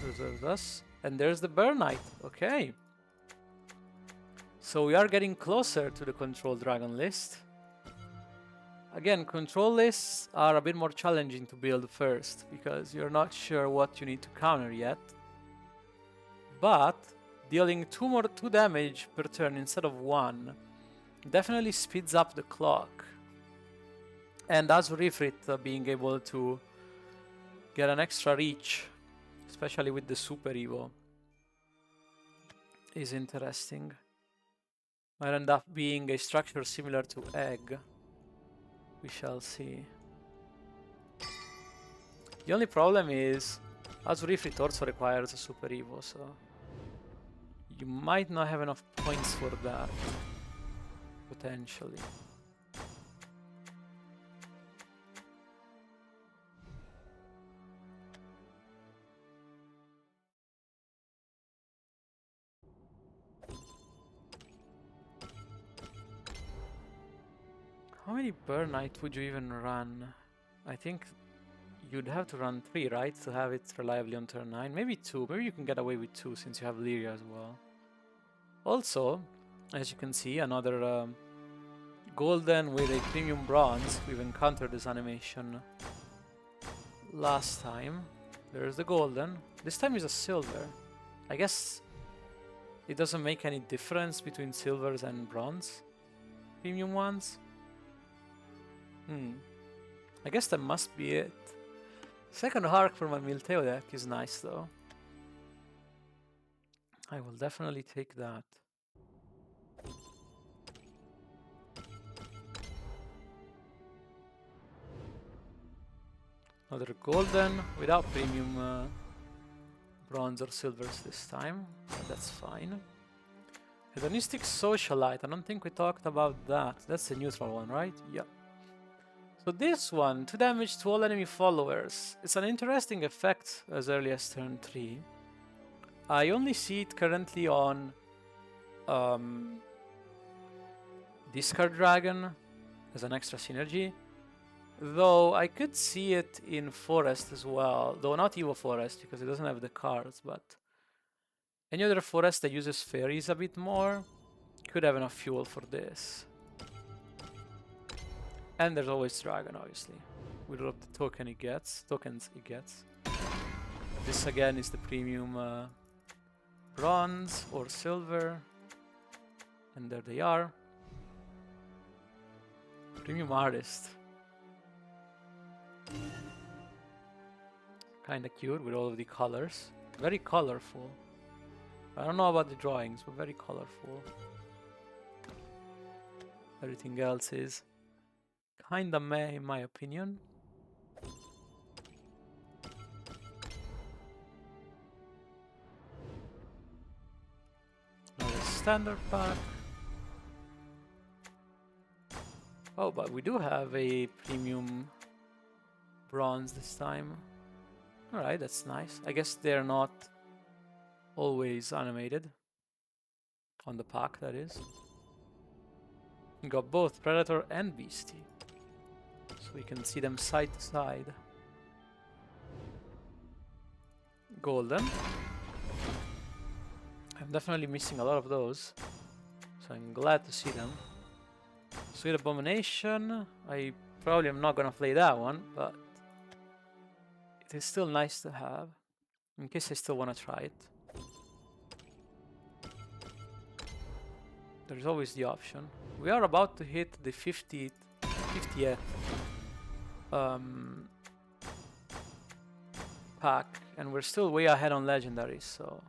reserves us. And there's the Burn Knight. Okay. So we are getting closer to the control dragon list. Again, control lists are a bit more challenging to build first, because you're not sure what you need to counter yet. But dealing 2 damage per turn instead of 1 definitely speeds up the clock. And as Rifrit being able to get an extra reach, especially with the Super Evo, is interesting. Might end up being a structure similar to Egg. We shall see. The only problem is, Azurifrit also requires a Super Evo, so you might not have enough points for that, potentially. How many Burn Knight would you even run? I think you'd have to run 3, right? To have it reliably on turn 9. Maybe 2. Maybe you can get away with 2 since you have Lyria as well. Also, as you can see, another golden with a premium bronze. We've encountered this animation last time. There's the golden. This time is a silver. I guess it doesn't make any difference between silvers and bronze premium ones. I guess that must be it. Second Hark for my Milteo deck is nice though. I will definitely take that. Another golden without premium bronze or silvers this time. That's fine. Hedonistic Socialite. I don't think we talked about that. That's the neutral one, right? Yeah. So this one, 2 damage to all enemy followers. It's an interesting effect as early as turn 3. I only see it currently on Discard Dragon as an extra synergy. Though I could see it in Forest as well. Though not Evo Forest because it doesn't have the cards, but any other Forest that uses fairies a bit more could have enough fuel for this. And there's always Dragon, obviously, with all of the tokens it gets. This again is the premium bronze or silver, and there they are. Premium Artist. Kinda cute with all of the colors. Very colorful. I don't know about the drawings, but very colorful. Everything else is kinda meh in my opinion. Another standard pack. Oh, but we do have a premium bronze this time. Alright, that's nice. I guess they're not always animated. On the pack, that is. We got both Predator and Beastie. So we can see them side to side. Golden. I'm definitely missing a lot of those. So I'm glad to see them. Sweet Abomination. I probably am not gonna play that one, but it is still nice to have. In case I still wanna try it. There's always the option. We are about to hit the 50th pack, and we're still way ahead on legendaries, so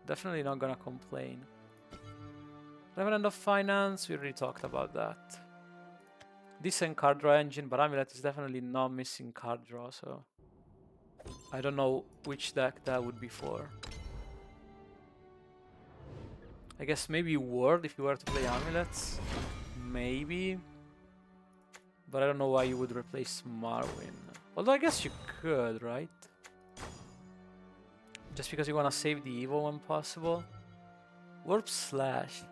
definitely not gonna complain. Revenant of Finance, we already talked about that. decent card draw engine, but Amulet is definitely not missing card draw, so I don't know which deck that would be for. I guess maybe Ward if you were to play Amulets. Maybe. But I don't know why you would replace Marwyn. Although I guess you could, right? Just because you want to save the Evo when possible. Warp Slash.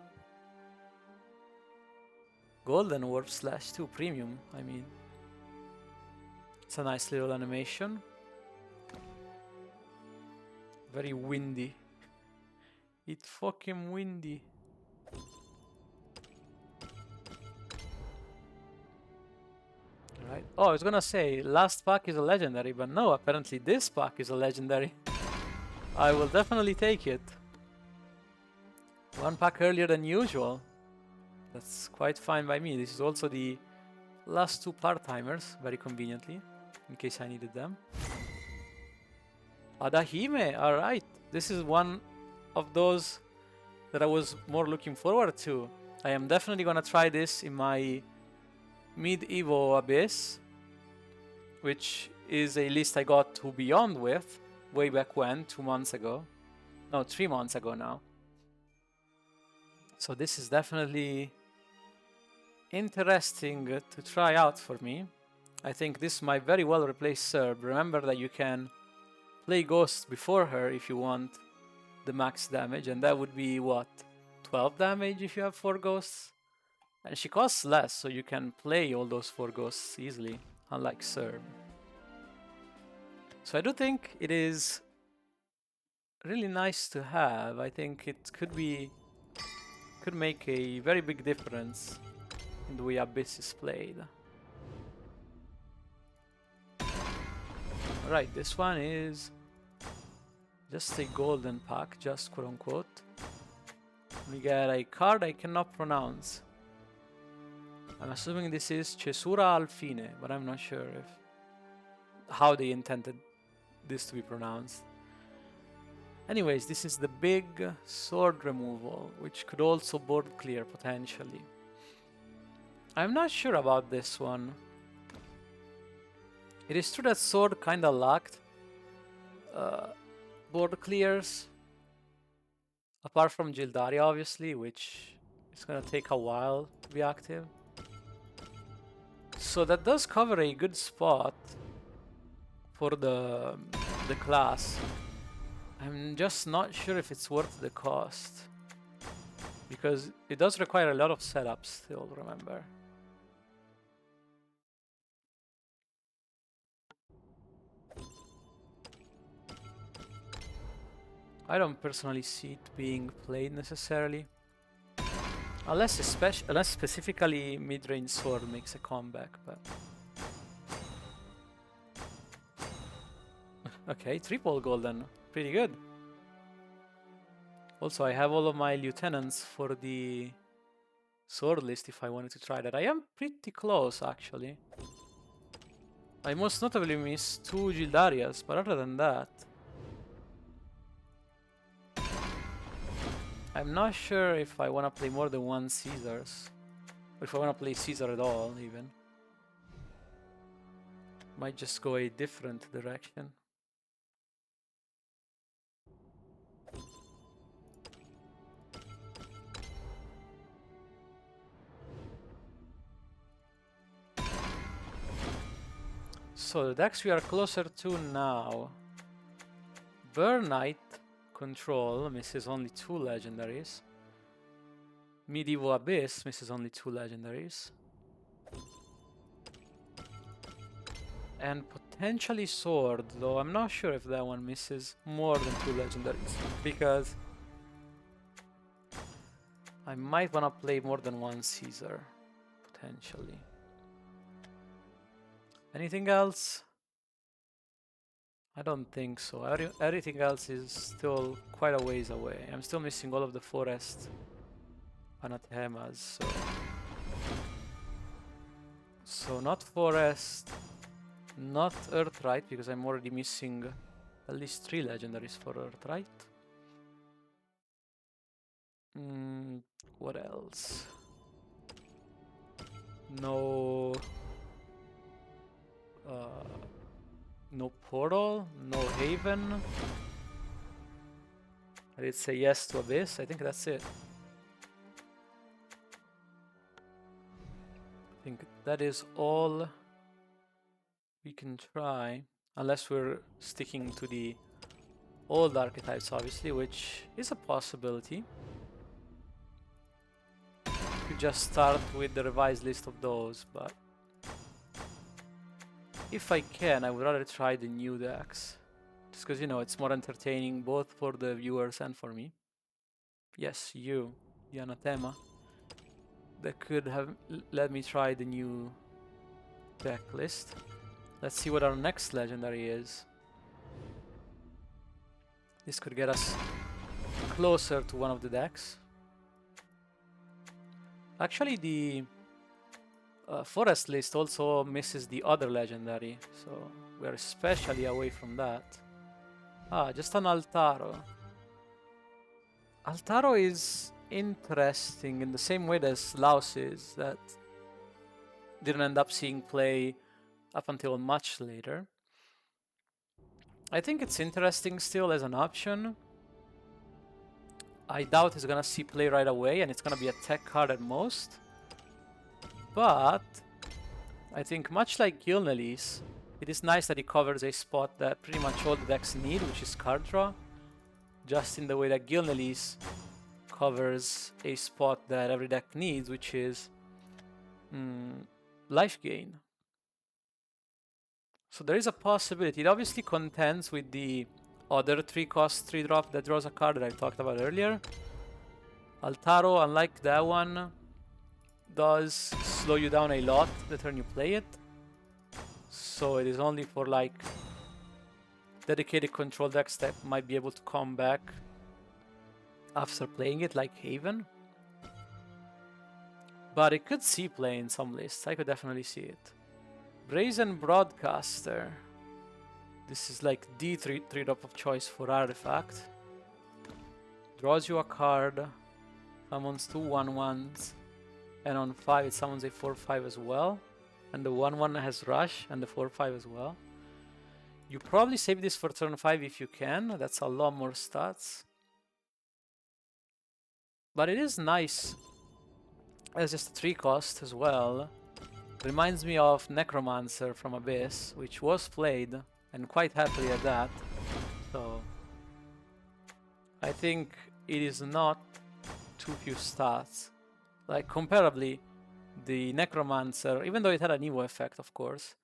Golden Warp Slash 2 Premium, I mean. It's a nice little animation. Very windy. It's fucking windy. Right. Oh, I was gonna say, last pack is a legendary, but no, apparently this pack is a legendary. I will definitely take it. One pack earlier than usual. That's quite fine by me. This is also the last two part-timers, very conveniently, in case I needed them. Adahime, alright. This is one of those that I was more looking forward to. I am definitely gonna try this in my Mid-Evo Abyss, which is a list I got to Beyond with way back when, 2 months ago. No, 3 months ago now. So this is definitely interesting to try out for me. I think this might very well replace Serb. Remember that you can play Ghost before her if you want the max damage, and that would be what? 12 damage if you have 4 Ghosts? And she costs less, so you can play all those 4 Ghosts easily, unlike Serb. So I do think it is really nice to have. I think it could make a very big difference in the way Abyss is played. Alright, this one is just a golden pack, just quote unquote. We get a card I cannot pronounce. I'm assuming this is Cesura Alfine, but I'm not sure how they intended this to be pronounced. Anyways, this is the big sword removal, which could also board clear potentially. I'm not sure about this one. It is true that sword kinda lacked board clears, apart from Gildaria obviously, which is gonna take a while to be active. So that does cover a good spot for the class. I'm just not sure if it's worth the cost, because it does require a lot of setup still, remember. I don't personally see it being played necessarily. Unless specifically mid-range sword makes a comeback, but... Okay, triple golden. Pretty good. Also, I have all of my lieutenants for the sword list if I wanted to try that. I am pretty close, actually. I most notably missed 2 Gildarias, but other than that... I'm not sure if I want to play more than 1 Caesars. Or if I want to play Caesar at all, even. Might just go a different direction. So the decks we are closer to now. Burn Knight Control misses only 2 legendaries. Medieval Abyss misses only 2 legendaries. And potentially Sword, though I'm not sure if that one misses more than 2 legendaries, because I might want to play more than 1 Caesar, potentially. Anything else? I don't think so. Everything else is still quite a ways away. I'm still missing all of the forest Anathemas, so not forest, not Earthright, because I'm already missing at least 3 legendaries for Earthright. What else? No... no portal, no haven. I did say yes to Abyss, I think that's it. I think that is all we can try, unless we're sticking to the old archetypes, obviously, which is a possibility. You just start with the revised list of those, but if I can, I would rather try the new decks. Just because, you know, it's more entertaining both for the viewers and for me. Yes, you, the Anathema. That could have let me try the new deck list. Let's see what our next legendary is. This could get us closer to one of the decks. Actually, the forest list also misses the other legendary, so we're especially away from that. Ah, just an Altaro. Altaro is interesting in the same way as Laos is, that didn't end up seeing play up until much later. I think it's interesting still as an option. I doubt it's gonna see play right away, and it's gonna be a tech card at most. But I think much like Gilnelis, it is nice that it covers a spot that pretty much all the decks need, which is card draw. Just in the way that Gilnelis covers a spot that every deck needs, which is life gain. So there is a possibility. It obviously contends with the other 3-cost 3-drop that draws a card that I talked about earlier. Altaro, unlike that one, does slow you down a lot the turn you play it. So it is only for like dedicated control decks that might be able to come back after playing it, like Haven. But it could see play in some lists. I could definitely see it. Brazen Broadcaster. This is like the 3-drop of choice for Artifact. Draws you a card, summons 2 1/1s, and on 5 it summons a 4/5 as well. And the 1/1 has Rush, and the 4/5 as well. You probably save this for turn 5 if you can. That's a lot more stats. But it is nice as just a 3-cost as well. Reminds me of Necromancer from Abyss, which was played, and quite happily at that. So I think it is not too few stats. Like comparably, the Necromancer, even though it had an Evo effect, of course,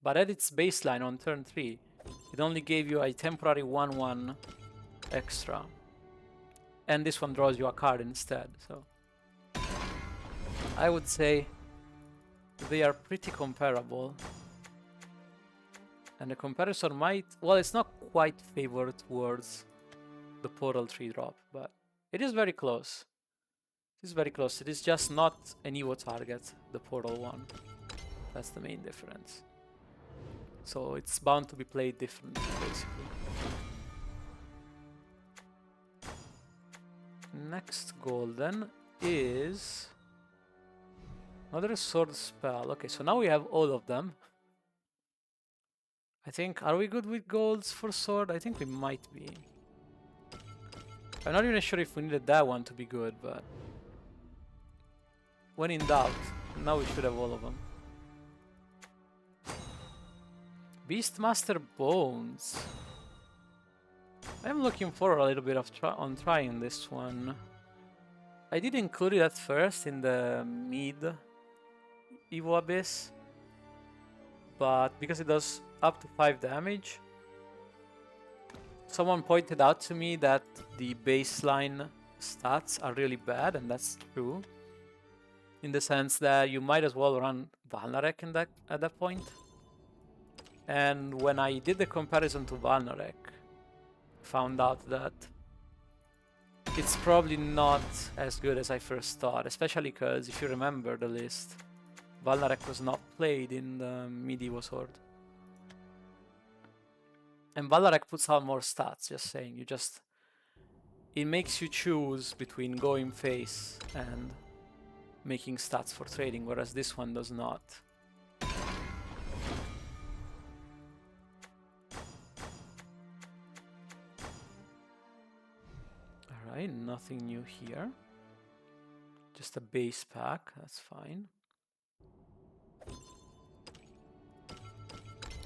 but at its baseline on turn 3, it only gave you a temporary 1/1 extra. And this one draws you a card instead, so I would say they are pretty comparable. And the comparison might... well, it's not quite favored towards the Portal 3-drop, but it is very close. It is very close. It is just not an Evo target, the Portal one. That's the main difference. So it's bound to be played differently, basically. Next golden is another sword spell. Okay, so now we have all of them. I think, are we good with golds for sword? I think we might be. I'm not even sure if we needed that one to be good, but when in doubt, now we should have all of them. Beastmaster Bones. I'm looking forward a little bit of trying this one. I did include it at first in the mid Evo Abyss, but because it does up to 5 damage, someone pointed out to me that the baseline stats are really bad, and that's true. In the sense that you might as well run Valnarek at that point. And when I did the comparison to Valnarek, found out that it's probably not as good as I first thought, especially because if you remember the list, Valnarek was not played in the Medieval Sword. And Valnarek puts out more stats, just saying. It makes you choose between going face and making stats for trading, whereas this one does not. Alright, nothing new here. Just a base pack, that's fine.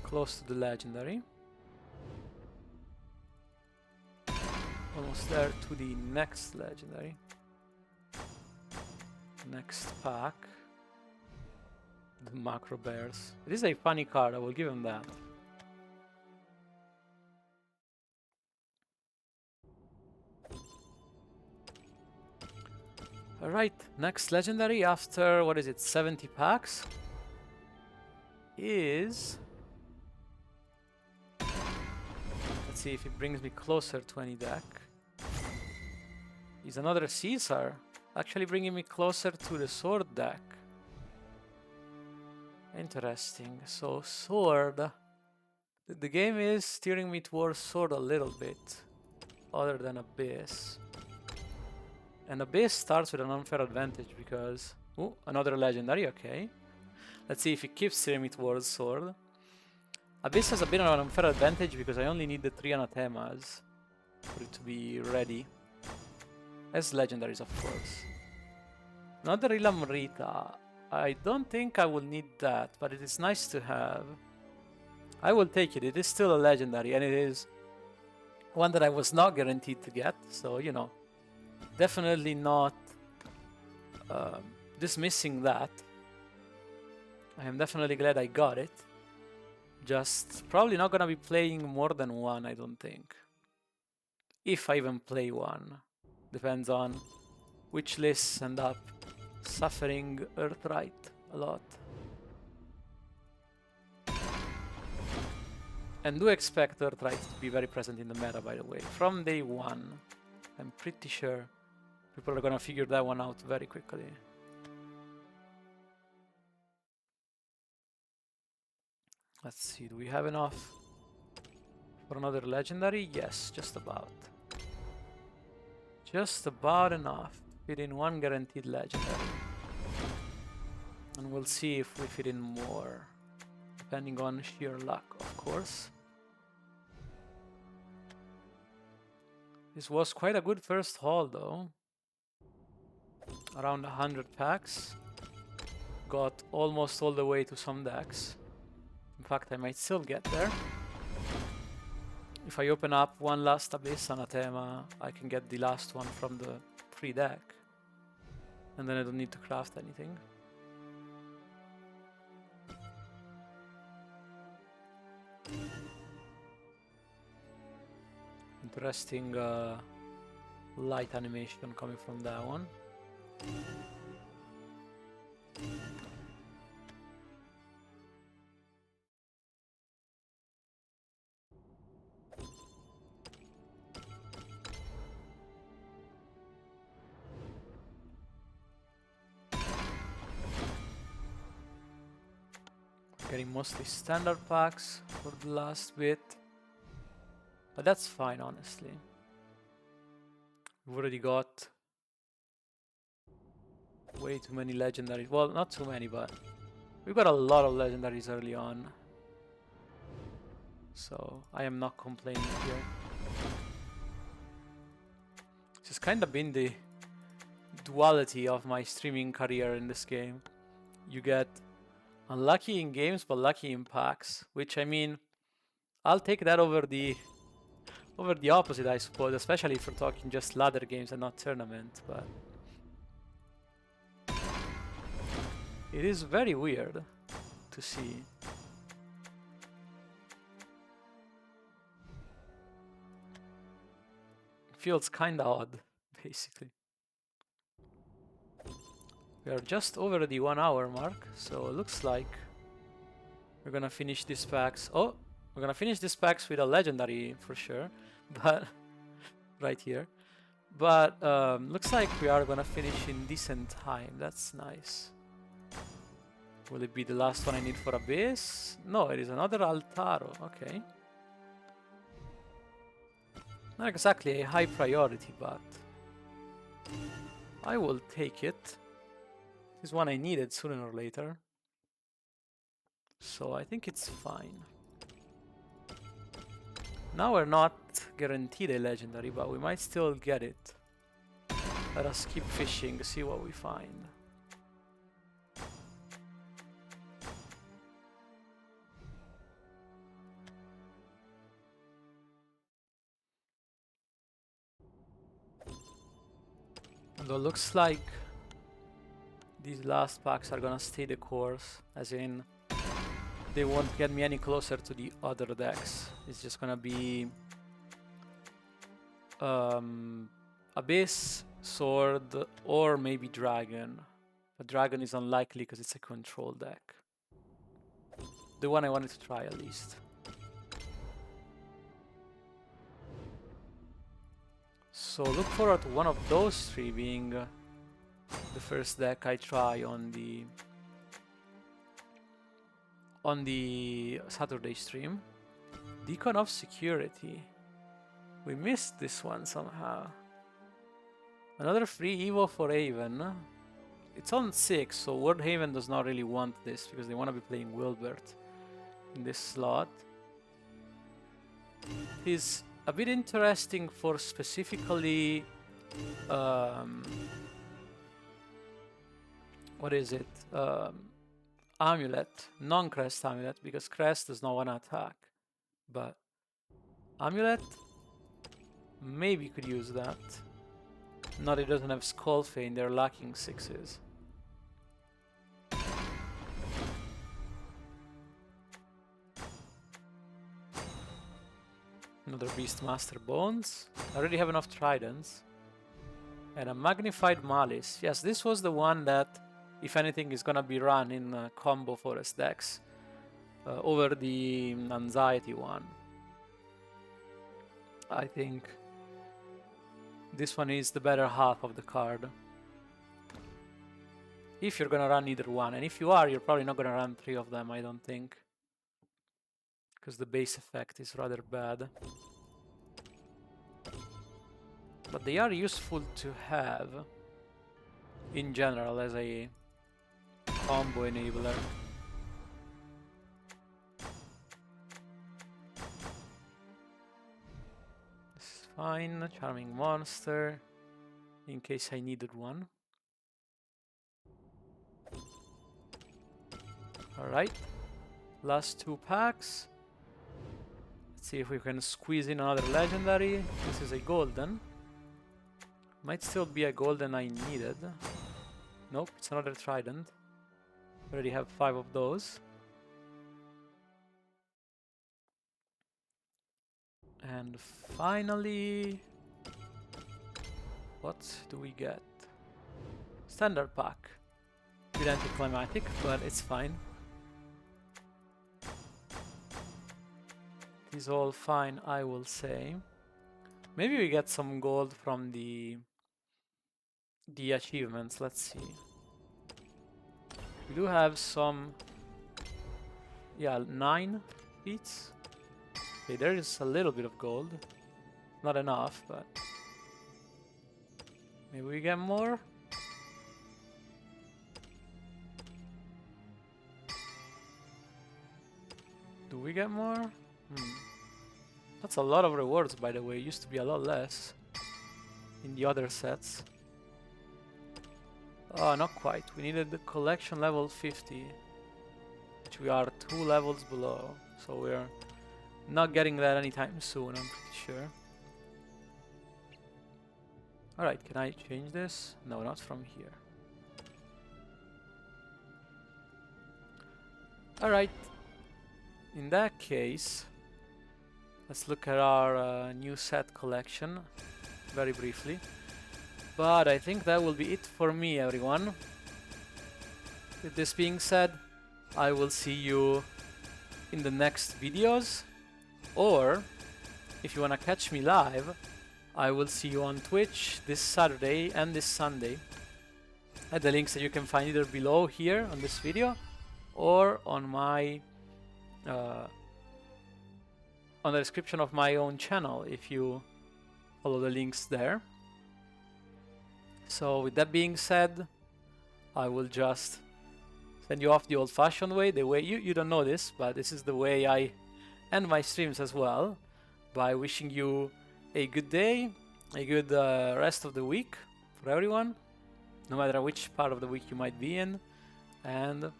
Close to the legendary. Almost there to the next legendary. Next pack. The macro bears. It is a funny card, I will give him that. Alright, next legendary after, what is it, 70 packs? Is... Let's see if it brings me closer to any deck. Is another Caesar. Actually bringing me closer to the sword deck. Interesting. So sword. The game is steering me towards sword a little bit. Other than Abyss. And Abyss starts with an unfair advantage because... Ooh, another legendary, okay. Let's see if it keeps steering me towards sword. Abyss has a bit of an unfair advantage because I only need the 3 Anathemas for it to be ready. As legendaries, of course. Another Ilam Rita. I don't think I will need that, but it is nice to have. I will take it. It is still a legendary, and it is one that I was not guaranteed to get. So, you know, definitely not dismissing that. I am definitely glad I got it. Just probably not gonna be playing more than one, I don't think. If I even play one. Depends on which lists end up suffering Earthright a lot. And do expect Earthright to be very present in the meta, by the way. From day one, I'm pretty sure people are gonna figure that one out very quickly. Let's see, do we have enough for another legendary? Yes, just about. Just about enough. Fit in one guaranteed legendary. And we'll see if we fit in more. Depending on sheer luck, of course. This was quite a good first haul though. Around 100 packs. Got almost all the way to some decks. In fact, I might still get there. If I open up one last Abyss Anathema, I can get the last one from the free deck. And then I don't need to craft anything. Interesting light animation coming from that one. Getting mostly standard packs for the last bit. But that's fine, honestly. We've already got way too many legendaries. Well, not too many, but we've got a lot of legendaries early on. So I am not complaining here. This has kind of been the duality of my streaming career in this game. You get unlucky in games, but lucky in packs. Which, I mean, I'll take that over the opposite, I suppose, especially if we're talking just ladder games and not tournament, but it is very weird to see. It feels kinda odd, basically. We are just over the 1 hour mark, so it looks like we're gonna finish these packs. Oh, we're gonna finish these packs with a legendary for sure, but right here. But looks like we are gonna finish in decent time. That's nice. Will it be the last one I need for Abyss? No, it is another Altaro. Okay. Not exactly a high priority, but I will take it. This is one I needed sooner or later. So I think it's fine. Now we're not guaranteed a legendary, but we might still get it. Let us keep fishing, see what we find. Although it looks like these last packs are gonna stay the course, as in they won't get me any closer to the other decks. It's just gonna be Abyss, Sword, or maybe Dragon. But Dragon is unlikely because it's a control deck. The one I wanted to try at least. So look forward to one of those three being the first deck I try on the Saturday stream. Deacon of Security. We missed this one somehow. Another free Evo for Haven. It's on 6, so World Haven does not really want this because they want to be playing Wilbert in this slot. He's a bit interesting for specifically what is it? Amulet, non-Crest Amulet, because Crest does not want to attack. But Amulet maybe could use that. Not it doesn't have Skullfane, they're lacking 6s. Another Beastmaster Bones. I already have enough Tridents. And a Magnified Malice. Yes, this was the one that, if anything, is gonna be run in combo Forest decks over the Anxiety one. I think this one is the better half of the card. If you're gonna run either one, and if you are, you're probably not gonna run 3 of them, I don't think. Because the base effect is rather bad. But they are useful to have in general as a combo enabler. This is fine. Charming Monster, in case I needed one. Alright, last 2 packs. Let's see if we can squeeze in another legendary. This is a golden. Might still be a golden I needed. Nope, it's another Trident. Already have 5 of those. And finally, what do we get? Standard pack. Bit anticlimactic, but it's fine. It is all fine, I will say. Maybe we get some gold from the achievements. Let's see. We do have some, yeah, 9 feats. Okay, there is a little bit of gold. Not enough, but maybe we get more. Do we get more? That's a lot of rewards, by the way. It used to be a lot less in the other sets. Oh, not quite. We needed the collection level 50, which we are 2 levels below. So we're not getting that anytime soon, I'm pretty sure. Alright, can I change this? No, not from here. Alright, in that case, let's look at our new set collection very briefly. But I think that will be it for me, everyone. With this being said, I will see you in the next videos. Or, if you want to catch me live, I will see you on Twitch this Saturday and this Sunday. At the links that you can find either below here on this video or on my on the description of my own channel if you follow the links there. So with that being said, I will just send you off the old-fashioned way, the way you don't know this, but this is the way I end my streams as well, by wishing you a good day, a good rest of the week for everyone, no matter which part of the week you might be in, and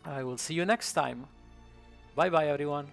I will see you next time. Bye bye everyone.